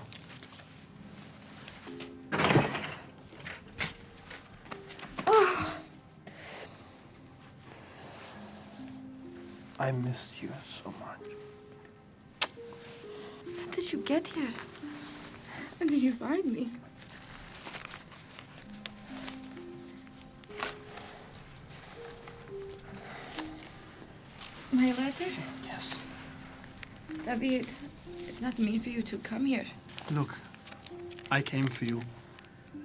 Oh. I missed you so much. How did you get here? How did you find me? My letter? Yes. David, it's not mean for you to come here. Look, I came for you.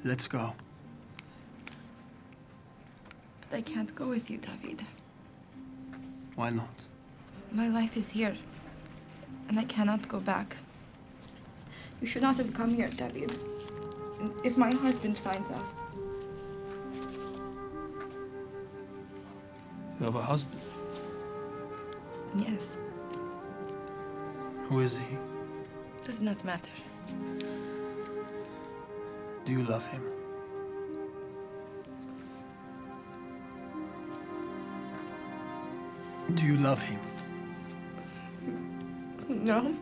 Let's go. But I can't go with you, David. Why not? My life is here, and I cannot go back. You should not have come here, David. And if my husband finds us, You have a husband. yes, Who is he? does not matter. Do you love him? Do you love him? No.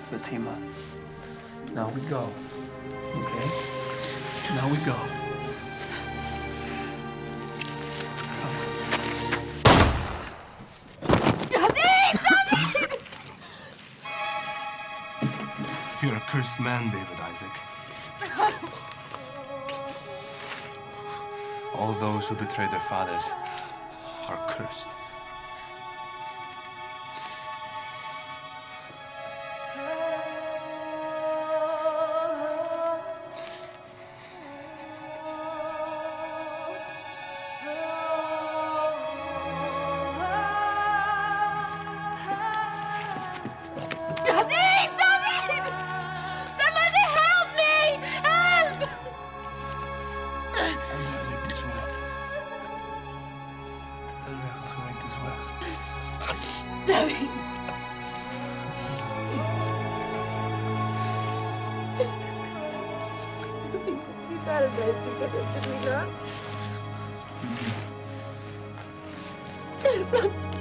Fatima, now we go. Okay? Now we go. David! David! You're a cursed man, David Isaac. All those who betray their fathers are cursed. paradise together, did we not? Please. Yes,